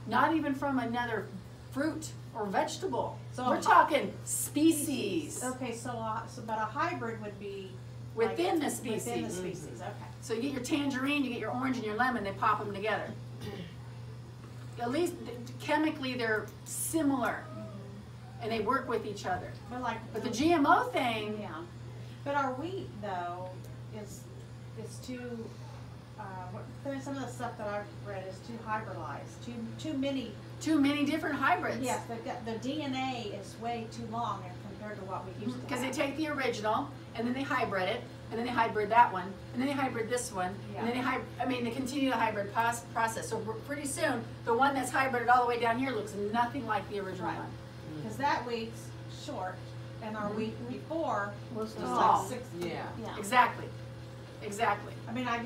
Not even from another fruit or vegetable. So we're talking species. Okay, so but a hybrid would be Within the species. Within the species, okay. So you get your tangerine, you get your orange and your lemon, they pop them together. At least chemically they're similar, and they work with each other. But the GMO thing, yeah. But our wheat though is too. Some of the stuff that I've read is too hybridized, too many. too many different hybrids. Yes, the DNA is way too long compared to what we used to. Because they take the original and then they hybrid it, and then they hybrid that one, and then they hybrid this one, and then they continue the hybrid process. So pretty soon, the one that's hybrided all the way down here looks nothing like the original one. Because that wheat's short, and our wheat before was long. like 6. Yeah. Exactly. Exactly. I mean, I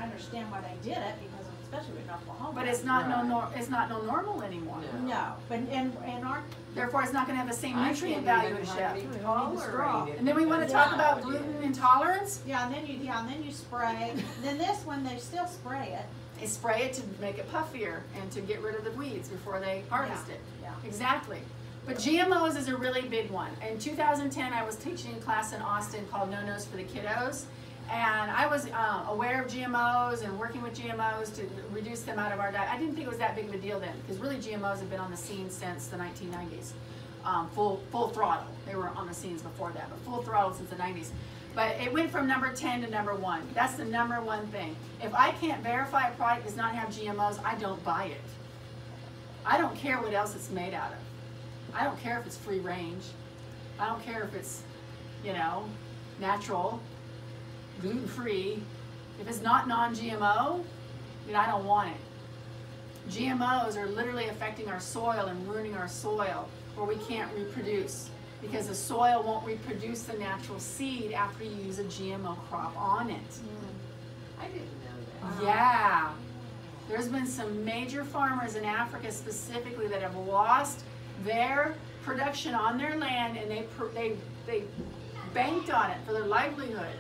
understand why they did it, because especially in Oklahoma. But it's not it's not normal anymore. No, but and our. Therefore, it's not going to have the same nutrient value as chef. Tolerate. And then we want to talk about gluten intolerance. Yeah, and then you spray. Then this one, they still spray it. They spray it to make it puffier and to get rid of the weeds before they harvest it. Yeah. Exactly. But GMOs is a really big one. In 2010, I was teaching a class in Austin called No-Nos for the Kiddos. And I was aware of GMOs and working with GMOs to reduce them out of our diet. I didn't think it was that big of a deal then, because really GMOs have been on the scene since the 1990s. Full throttle. They were on the scenes before that, but full throttle since the 90s. But it went from number 10 to number 1. That's the number one thing. If I can't verify a product does not have GMOs, I don't buy it. I don't care what else it's made out of. I don't care if it's free range. I don't care if it's, natural, gluten-free. If it's not non-GMO, then I don't want it. GMOs are literally affecting our soil and ruining our soil, where we can't reproduce, because the soil won't reproduce the natural seed after you use a GMO crop on it. I didn't know that. Yeah. There's been some major farmers in Africa specifically that have lost their production on their land, and they banked on it for their livelihood.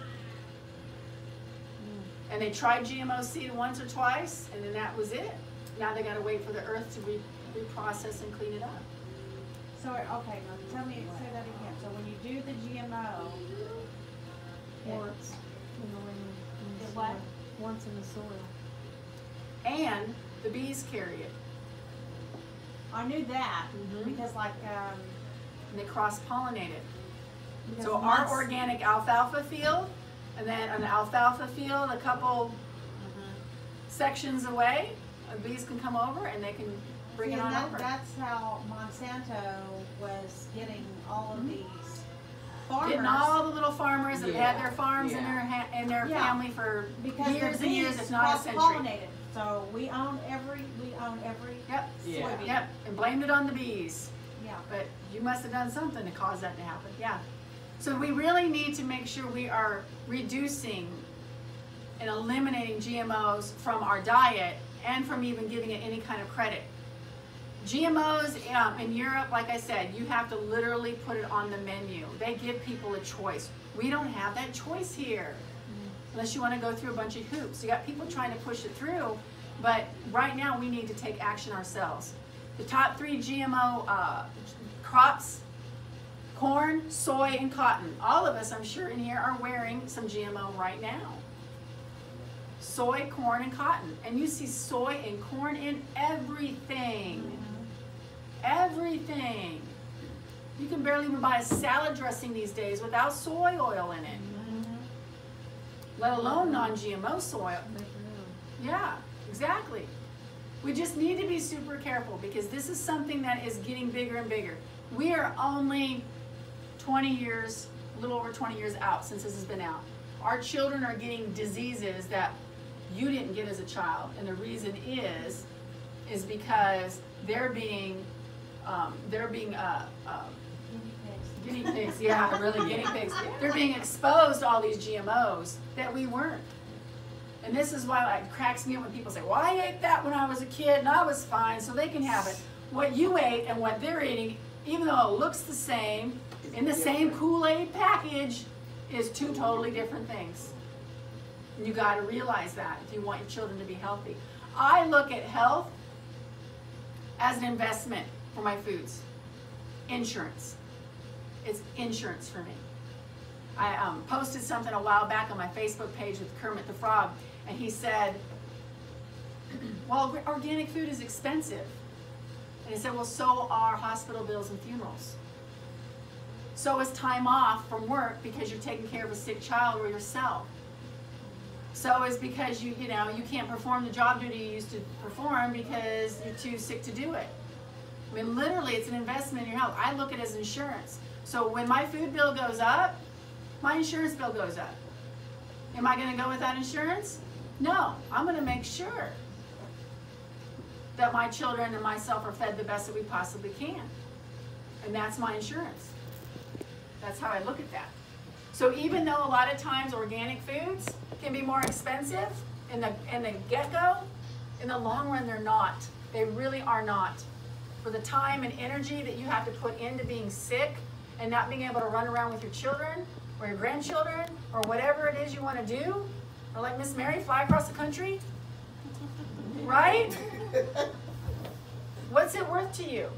And they tried GMO seed once or twice, and then that was it. Now they got to wait for the earth to reprocess and clean it up. So okay, now say that again. So when you do the GMO, Once, once in the soil. And the bees carry it. I knew that because And they cross-pollinate it. because So our once- organic alfalfa field And then an alfalfa field, a couple sections away, bees can come over and they can bring it on over. That's how Monsanto was getting all of these farmers. Getting all the little farmers that had their farms Yeah. in their family for because years the and years, bees if not a century. cross-pollinated. So we own every Yep. Yeah. soybean. Yep. And blamed it on the bees. Yeah. But you must have done something to cause that to happen. Yeah. So we really need to make sure we are reducing and eliminating GMOs from our diet and from even giving it any kind of credit. GMOs in Europe, like I said, you have to literally put it on the menu. They give people a choice. We don't have that choice here, unless you want to go through a bunch of hoops. You got people trying to push it through, but right now we need to take action ourselves. The top 3 GMO crops: corn, soy, and cotton. All of us, I'm sure, in here are wearing some GMO right now. Soy, corn, and cotton. And you see soy and corn in everything. Everything. You can barely even buy a salad dressing these days without soy oil in it. Let alone non-GMO soy. Yeah, exactly. We just need to be super careful because this is something that is getting bigger and bigger. We are only 20 years, a little over 20 years out since this has been out. Our children are getting diseases that you didn't get as a child, and the reason is because they're being guinea pigs. Yeah, really guinea pigs. They're being exposed to all these GMOs that we weren't. And this is why it cracks me up when people say, "Well, I ate that when I was a kid and I was fine, so they can have it." What you ate and what they're eating, even though it looks the same, in the same Kool-Aid package, is 2 totally different things. And you got to realize that if you want your children to be healthy. I look at health as an investment for my foods. Insurance. It's insurance for me. I posted something a while back on my Facebook page with Kermit the Frog, and he said, well, organic food is expensive. And he said, well, so are hospital bills and funerals. So is time off from work because you're taking care of a sick child or yourself. So is because you can't perform the job duty you used to perform because you're too sick to do it. I mean, literally, it's an investment in your health. I look at it as insurance. So when my food bill goes up, my insurance bill goes up. Am I going to go without insurance? No, I'm going to make sure that my children and myself are fed the best that we possibly can. And that's my insurance. That's how I look at that. So even though a lot of times organic foods can be more expensive in the get-go, in the long run they're not. They really are not. For the time and energy that you have to put into being sick and not being able to run around with your children or your grandchildren or whatever it is you want to do, or like Miss Mary, fly across the country, right? What's it worth to you?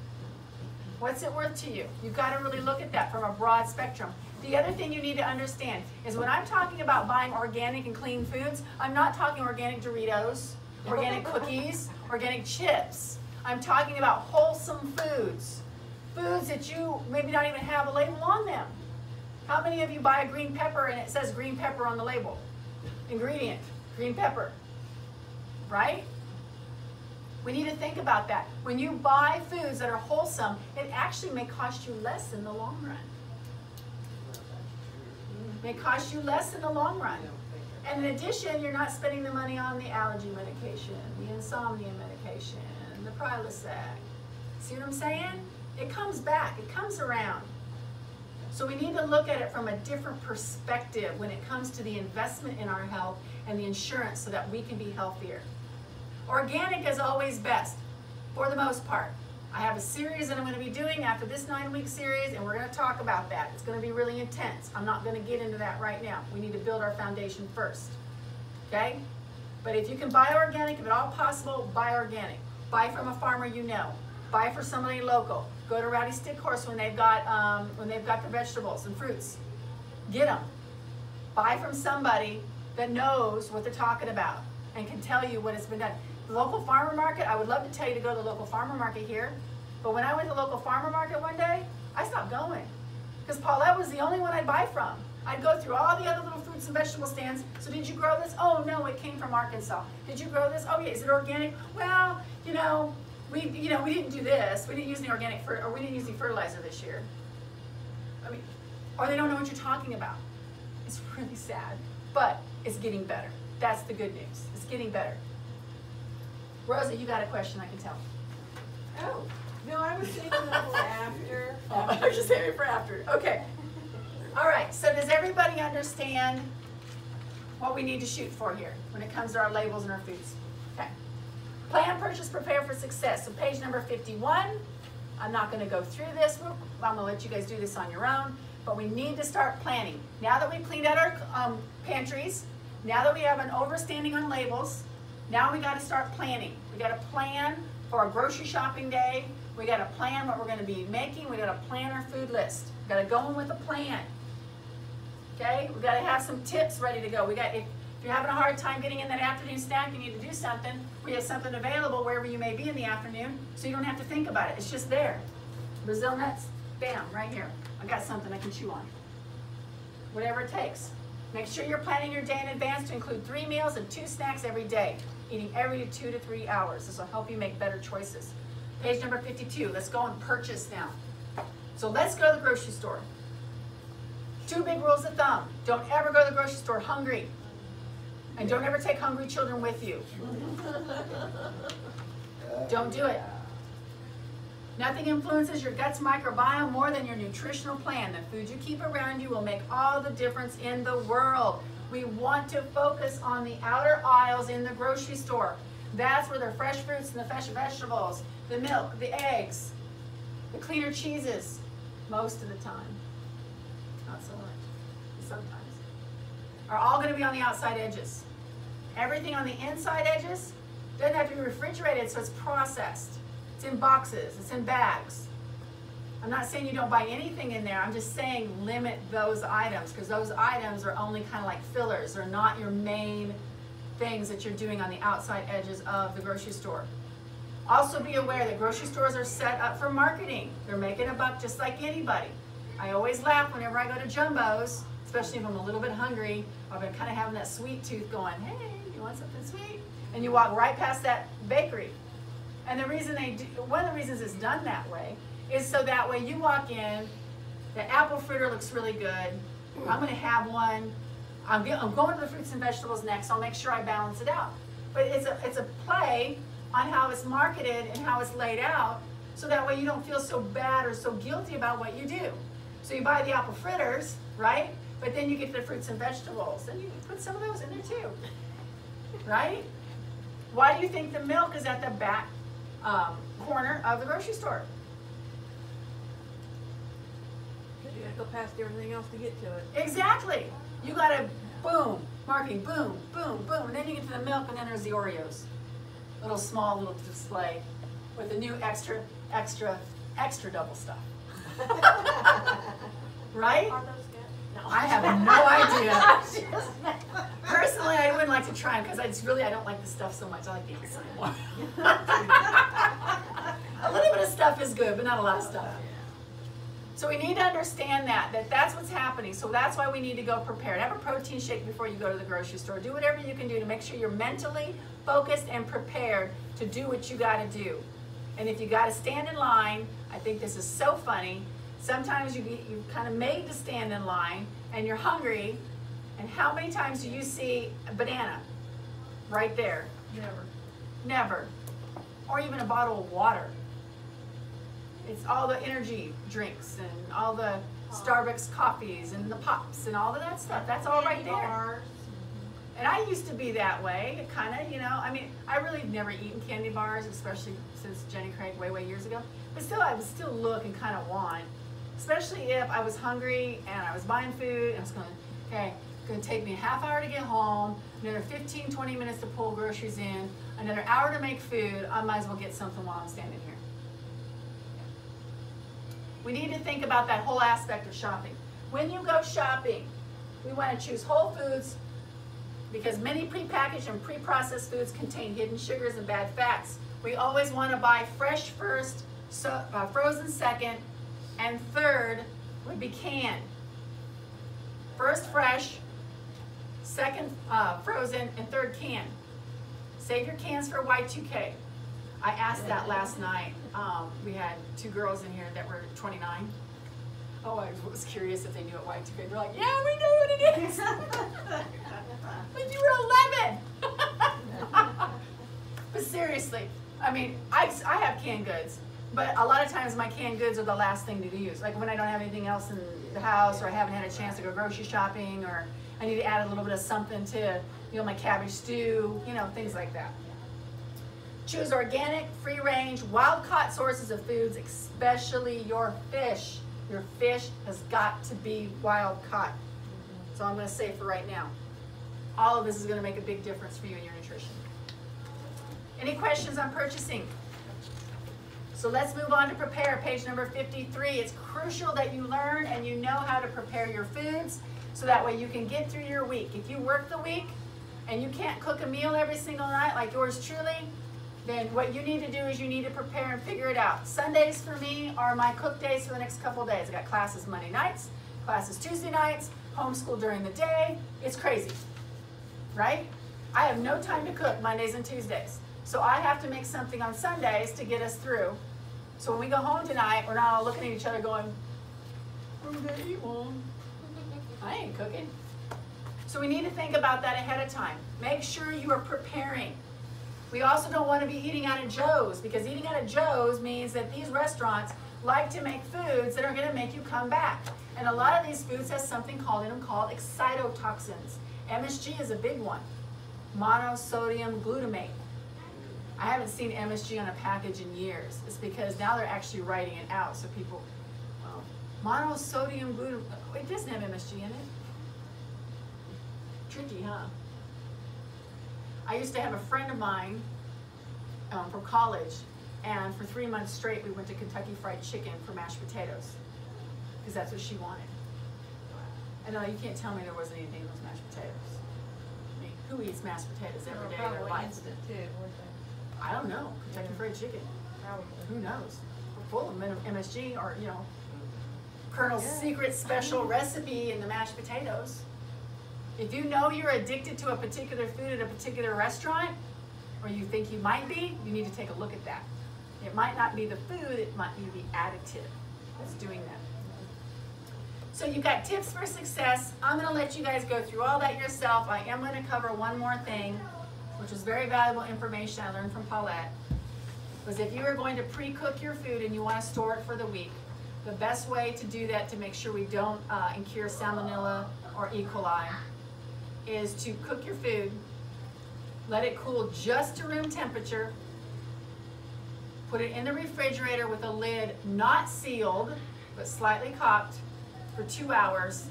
What's it worth to you? You've got to really look at that from a broad spectrum. The other thing you need to understand is when I'm talking about buying organic and clean foods, I'm not talking organic Doritos, organic cookies, organic chips. I'm talking about wholesome foods. Foods that you maybe not even have a label on them. How many of you buy a green pepper and it says green pepper on the label? Ingredient, green pepper, right? We need to think about that. When you buy foods that are wholesome, it actually may cost you less in the long run. It may cost you less in the long run. And in addition, you're not spending the money on the allergy medication, the insomnia medication, the Prilosec. See what I'm saying? It comes back. It comes around. So we need to look at it from a different perspective when it comes to the investment in our health and the insurance so that we can be healthier. Organic is always best, for the most part. I have a series that I'm going to be doing after this 9-week series, and we're going to talk about that. It's going to be really intense. I'm not going to get into that right now. We need to build our foundation first, okay? But if you can buy organic, if at all possible, buy organic. Buy from a farmer you know. Buy for somebody local. Go to Rowdy Stick Horse when they've got the vegetables and fruits. Get them. Buy from somebody that knows what they're talking about and can tell you what has been done. The local farmer market, I would love to tell you to go to the local farmer market here, but when I went to the local farmer market one day, I stopped going because Paulette was the only one I'd buy from. I'd go through all the other little fruits and vegetable stands. So did you grow this? Oh no, it came from Arkansas. Did you grow this? Oh yeah, is it organic? Well, we didn't do this. We didn't use the organic or we didn't use the fertilizer this year. I mean, or they don't know what you're talking about. It's really sad, but it's getting better. That's the good news. It's getting better. Rosa, you got a question, I can tell. Oh, no, I was thinking a little after. Oh, I was just saving it for after. Okay. All right, so does everybody understand what we need to shoot for here when it comes to our labels and our foods? Okay. Plan, purchase, prepare for success. So page number 51. I'm not going to go through this. I'm going to let you guys do this on your own. But we need to start planning. Now that we've cleaned out our pantries, now that we have an overstanding on labels, now we got to start planning. We got to plan for our grocery shopping day. We got to plan what we're going to be making. We got to plan our food list. We got to go in with a plan. Okay? We got to have some tips ready to go. If you're having a hard time getting in that afternoon snack, you need to do something. We have something available wherever you may be in the afternoon, so you don't have to think about it. It's just there. Brazil nuts, bam, right here. I got something I can chew on. Whatever it takes. Make sure you're planning your day in advance to include 3 meals and 2 snacks every day, eating every 2 to 3 hours. This will help you make better choices. Page number 52. Let's go and purchase now. So let's go to the grocery store. 2 big rules of thumb. Don't ever go to the grocery store hungry. And don't ever take hungry children with you. Don't do it. Nothing influences your gut's microbiome more than your nutritional plan. The food you keep around you will make all the difference in the world. We want to focus on the outer aisles in the grocery store. That's where the fresh fruits and the fresh vegetables, the milk, the eggs, the cleaner cheeses, most of the time, not so much, sometimes, are all going to be on the outside edges. Everything on the inside edges doesn't have to be refrigerated, so it's processed. It's in boxes, it's in bags. I'm not saying you don't buy anything in there, I'm just saying limit those items, because those items are only kind of like fillers. They're not your main things that you're doing on the outside edges of the grocery store. Also be aware that grocery stores are set up for marketing. They're making a buck just like anybody. I always laugh whenever I go to Jumbo's, especially if I'm a little bit hungry. I've been kind of having that sweet tooth going, hey, you want something sweet? And you walk right past that bakery. And the reason one of the reasons it's done that way is so that way you walk in, the apple fritter looks really good. I'm going to have one. I'm going to the fruits and vegetables next. I'll make sure I balance it out. But it's a play on how it's marketed and how it's laid out, so that way you don't feel so bad or so guilty about what you do. So you buy the apple fritters, right? But then you get the fruits and vegetables, and you put some of those in there too, right? Why do you think the milk is at the back corner of the grocery store? You gotta go past everything else to get to it. Exactly. You gotta boom, marketing, boom, boom, boom, and then you get to the milk, and then there's the Oreos. Small little display with the new extra double stuff. Right? Are those good? No. I have no idea. Personally, I wouldn't like to try them because I don't like the stuff so much. I like the inside more. A little bit of stuff is good, but not a lot of stuff. So we need to understand that's what's happening. So that's why we need to go prepared. Have a protein shake before you go to the grocery store. Do whatever you can do to make sure you're mentally focused and prepared to do what you got to do. And if you got to stand in line, I think this is so funny. Sometimes you're kind of made to stand in line and you're hungry. And how many times do you see a banana right there? Never. Never. Or even a bottle of water. It's all the energy drinks and all the Starbucks coffees and the pops and all of that stuff. That's all right there. Bars. And I used to be that way, kind of, I mean, I really never eaten candy bars, especially since Jenny Craig way years ago. But still, I would still look and kind of want, especially if I was hungry and I was buying food and I was going, okay, it's going to take me a half hour to get home, another 15, 20 minutes to pull groceries in, another hour to make food. I might as well get something while I'm standing here. We need to think about that whole aspect of shopping. When you go shopping, we want to choose whole foods because many prepackaged and pre-processed foods contain hidden sugars and bad fats. We always want to buy fresh first, frozen second, and third would be canned. First fresh, second frozen, and third canned. Save your cans for Y2K. I asked that last night. We had 2 girls in here that were 29. Oh, I was curious if they knew what Y2K. They're like, yeah, we know what it is. But you were 11. But seriously, I mean, I have canned goods, but a lot of times my canned goods are the last thing to use. Like when I don't have anything else in the house, or I haven't had a chance to go grocery shopping, or I need to add a little bit of something to, you know, my cabbage stew, you know, things like that. Choose organic, free-range, wild-caught sources of foods, especially your fish. Your fish has got to be wild-caught. So I'm going to say for right now. All of this is going to make a big difference for you in your nutrition. Any questions on purchasing? So let's move on to prepare, page number 53. It's crucial that you learn and you know how to prepare your foods so that way you can get through your week. If you work the week and you can't cook a meal every single night like yours truly, then what you need to do is you need to prepare and figure it out. Sundays for me are my cook days for the next couple of days. I got classes Monday nights, classes Tuesday nights, homeschool during the day. It's crazy, right? I have no time to cook Mondays and Tuesdays. So I have to make something on Sundays to get us through. So when we go home tonight, we're not all looking at each other going, I'm gonna eat one. I ain't cooking. So we need to think about that ahead of time. Make sure you are preparing. We also don't want to be eating out of Joe's, because eating out of Joe's means that these restaurants like to make foods that are going to make you come back. And a lot of these foods have something called in them called excitotoxins. MSG is a big one. Monosodium glutamate. I haven't seen MSG on a package in years. It's because now they're actually writing it out, so people, monosodium glutamate. It doesn't have MSG in it. Tricky, huh? I used to have a friend of mine from college, and for 3 months straight we went to Kentucky Fried Chicken for mashed potatoes, because that's what she wanted. And no, you can't tell me there wasn't anything in those mashed potatoes. I mean, who eats mashed potatoes every day of their life? I don't know. Kentucky Fried Chicken. Probably. Who knows? Full of MSG, or, you know, Colonel's secret special recipe in the mashed potatoes. If you know you're addicted to a particular food at a particular restaurant, or you think you might be, you need to take a look at that. It might not be the food, it might be the additive that's doing that. So you've got tips for success. I'm going to let you guys go through all that yourself. I am going to cover one more thing, which is very valuable information I learned from Paulette, was if you are going to pre-cook your food and you want to store it for the week, the best way to do that to make sure we don't incur salmonella or E. coli is to cook your food, let it cool just to room temperature, put it in the refrigerator with a lid not sealed, but slightly caulked for 2 hours,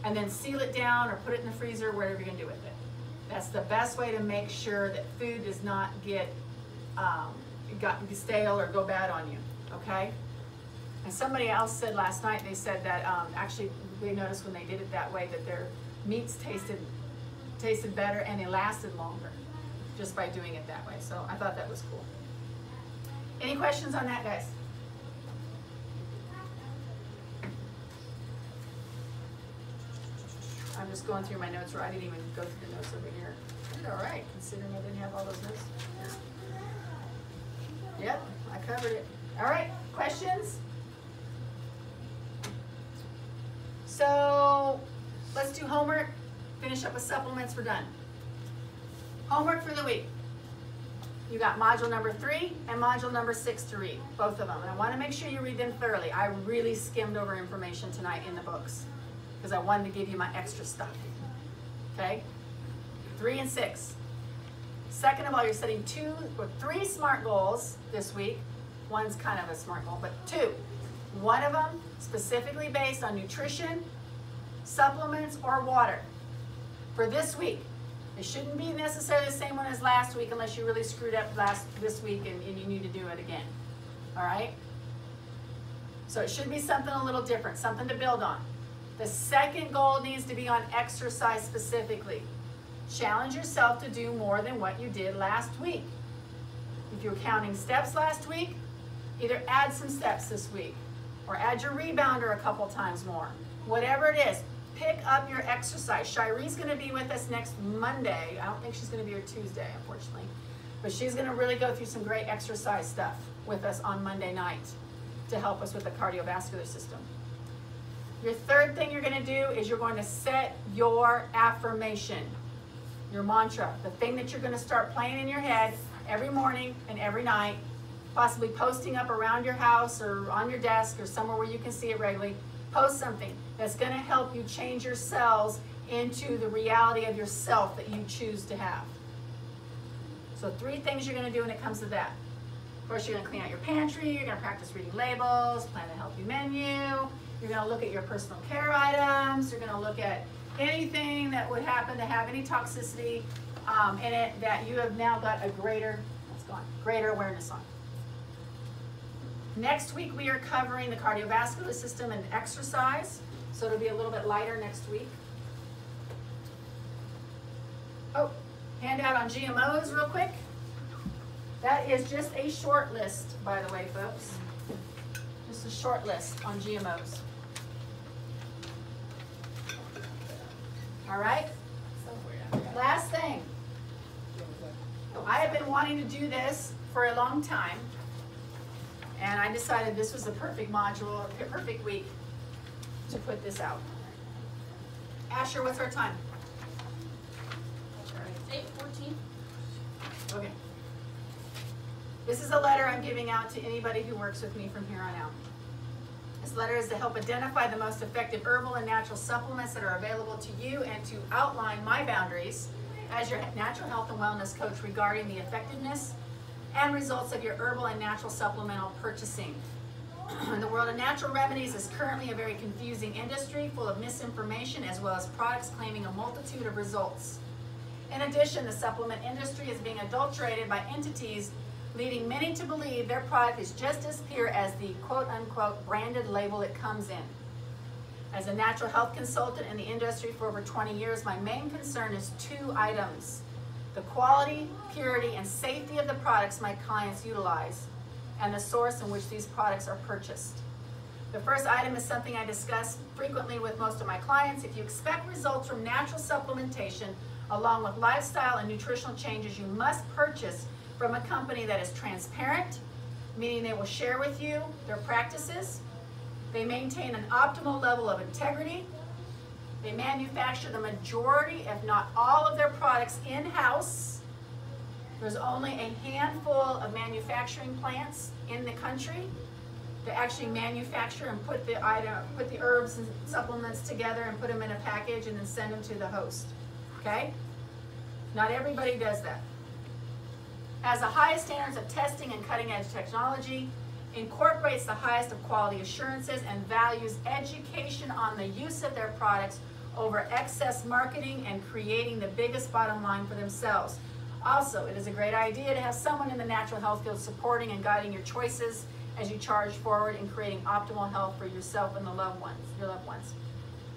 and then seal it down or put it in the freezer, whatever you're gonna do with it. That's the best way to make sure that food does not get stale or go bad on you, okay? And somebody else said last night, they said that actually they noticed when they did it that way that their meats tasted better and they lasted longer just by doing it that way. So I thought that was cool. Any questions on that, guys? I'm just going through my notes, or I didn't even go through the notes over here. I did all right, considering I didn't have all those notes. Yep, I covered it. All right, questions? So let's do homework. Finish up with supplements, we're done. Homework for the week. You got module number 3 and module number 6 to read, both of them. And I want to make sure you read them thoroughly. I really skimmed over information tonight in the books because I wanted to give you my extra stuff. Okay? 3 and 6. Second of all, you're setting 3 SMART goals this week. One's kind of a SMART goal, but 2. One of them specifically based on nutrition, supplements, or water. For this week, it shouldn't be necessarily the same one as last week unless you really screwed up this week and you need to do it again. All right? So it should be something a little different, something to build on. The second goal needs to be on exercise specifically. Challenge yourself to do more than what you did last week. If you were counting steps last week, either add some steps this week or add your rebounder a couple times more. Whatever it is, pick up your exercise. Shiree's going to be with us next Monday. I don't think she's going to be here Tuesday, unfortunately. But she's going to really go through some great exercise stuff with us on Monday night to help us with the cardiovascular system. Your third thing you're going to do is you're going to set your affirmation, your mantra, the thing that you're going to start playing in your head every morning and every night, possibly posting up around your house or on your desk or somewhere where you can see it regularly. Post something that's going to help you change your cells into the reality of yourself that you choose to have. So 3 things you're going to do when it comes to that. Of course, you're going to clean out your pantry, you're going to practice reading labels, plan a healthy menu, you're going to look at your personal care items, you're going to look at anything that would happen to have any toxicity in it that you have now got a greater awareness on. Next week we are covering the cardiovascular system and exercise, so it'll be a little bit lighter next week. Oh, handout on GMOs real quick. That is just a short list, by the way, folks. Just a short list on GMOs. All right? Last thing. I have been wanting to do this for a long time, and I decided this was the perfect module, the perfect week to put this out. Asher, what's our time? 8:14. Okay. This is a letter I'm giving out to anybody who works with me from here on out. This letter is to help identify the most effective herbal and natural supplements that are available to you and to outline my boundaries as your natural health and wellness coach regarding the effectiveness and results of your herbal and natural supplemental purchasing. The world of natural remedies is currently a very confusing industry full of misinformation as well as products claiming a multitude of results. In addition, the supplement industry is being adulterated by entities leading many to believe their product is just as pure as the quote-unquote branded label it comes in. As a natural health consultant in the industry for over 20 years, my main concern is 2 items: the quality, purity, and safety of the products my clients utilize, and the source in which these products are purchased. The first item is something I discuss frequently with most of my clients. If you expect results from natural supplementation, along with lifestyle and nutritional changes, you must purchase from a company that is transparent, meaning they will share with you their practices. They maintain an optimal level of integrity. They manufacture the majority, if not all, of their products in-house. There's only a handful of manufacturing plants in the country that actually manufacture and put the herbs and supplements together and put them in a package and then send them to the host. Okay? Not everybody does that. Has the highest standards of testing and cutting-edge technology, incorporates the highest of quality assurances, and values education on the use of their products over excess marketing and creating the biggest bottom line for themselves. Also, it is a great idea to have someone in the natural health field supporting and guiding your choices as you charge forward in creating optimal health for yourself and your loved ones.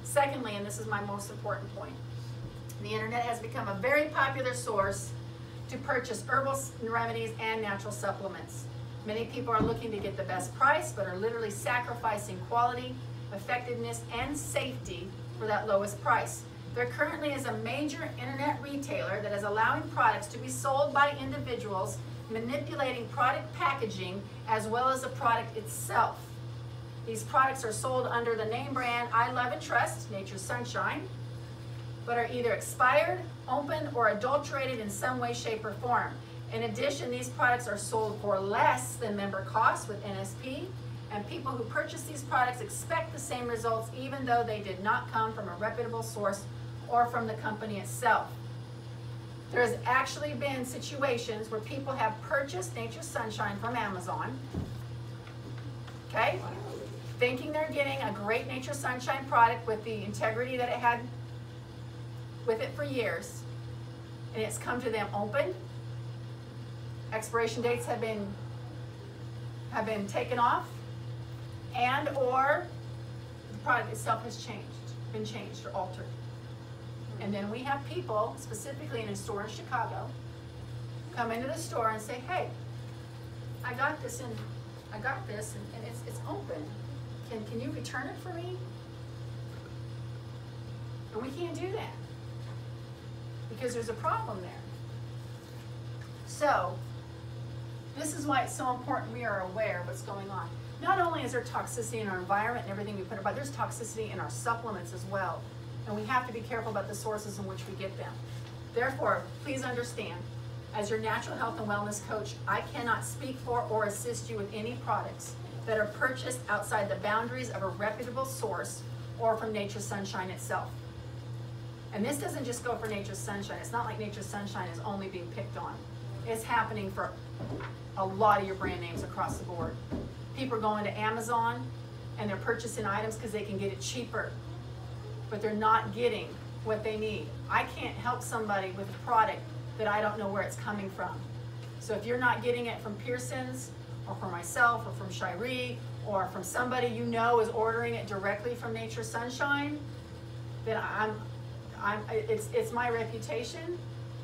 Secondly, and this is my most important point, the internet has become a very popular source to purchase herbal remedies and natural supplements. Many people are looking to get the best price, but are literally sacrificing quality, effectiveness, and safety for that lowest price. There currently is a major internet retailer that is allowing products to be sold by individuals manipulating product packaging as well as the product itself. These products are sold under the name brand I Love and Trust, Nature's Sunshine, but are either expired, open, or adulterated in some way, shape, or form. In addition, these products are sold for less than member costs with NSP, and people who purchase these products expect the same results even though they did not come from a reputable source or from the company itself. There has actually been situations where people have purchased Nature's Sunshine from Amazon, okay, thinking they're getting a great Nature's Sunshine product with the integrity that it had with it for years, and it's come to them open. Expiration dates have been taken off, and or the product itself has been changed or altered. And then we have people, specifically in a store in Chicago, come into the store and say, "Hey, I got this and it's open. Can you return it for me?" And we can't do that because there's a problem there. So, this is why it's so important we are aware of what's going on. Not only is there toxicity in our environment and everything we put about, there's toxicity in our supplements as well. And we have to be careful about the sources in which we get them. Therefore, please understand, as your natural health and wellness coach, I cannot speak for or assist you with any products that are purchased outside the boundaries of a reputable source or from Nature's Sunshine itself. And this doesn't just go for Nature's Sunshine. It's not like Nature's Sunshine is only being picked on. It's happening for a lot of your brand names across the board. People are going to Amazon and they're purchasing items because they can get it cheaper, but they're not getting what they need. I can't help somebody with a product that I don't know where it's coming from. So if you're not getting it from Pearson's or from myself or from Shiree or from somebody you know is ordering it directly from Nature's Sunshine, then it's my reputation,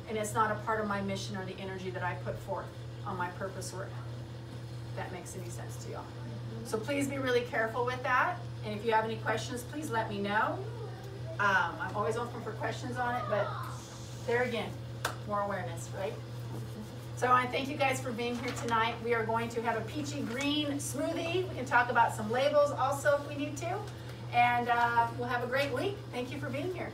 and it's not a part of my mission or the energy that I put forth on my purpose work. If that makes any sense to y'all. So please be really careful with that. And if you have any questions, please let me know. I'm always open for questions on it, but there again, more awareness, right? So I want to thank you guys for being here tonight. We are going to have a peachy green smoothie. We can talk about some labels also if we need to. And we'll have a great week. Thank you for being here.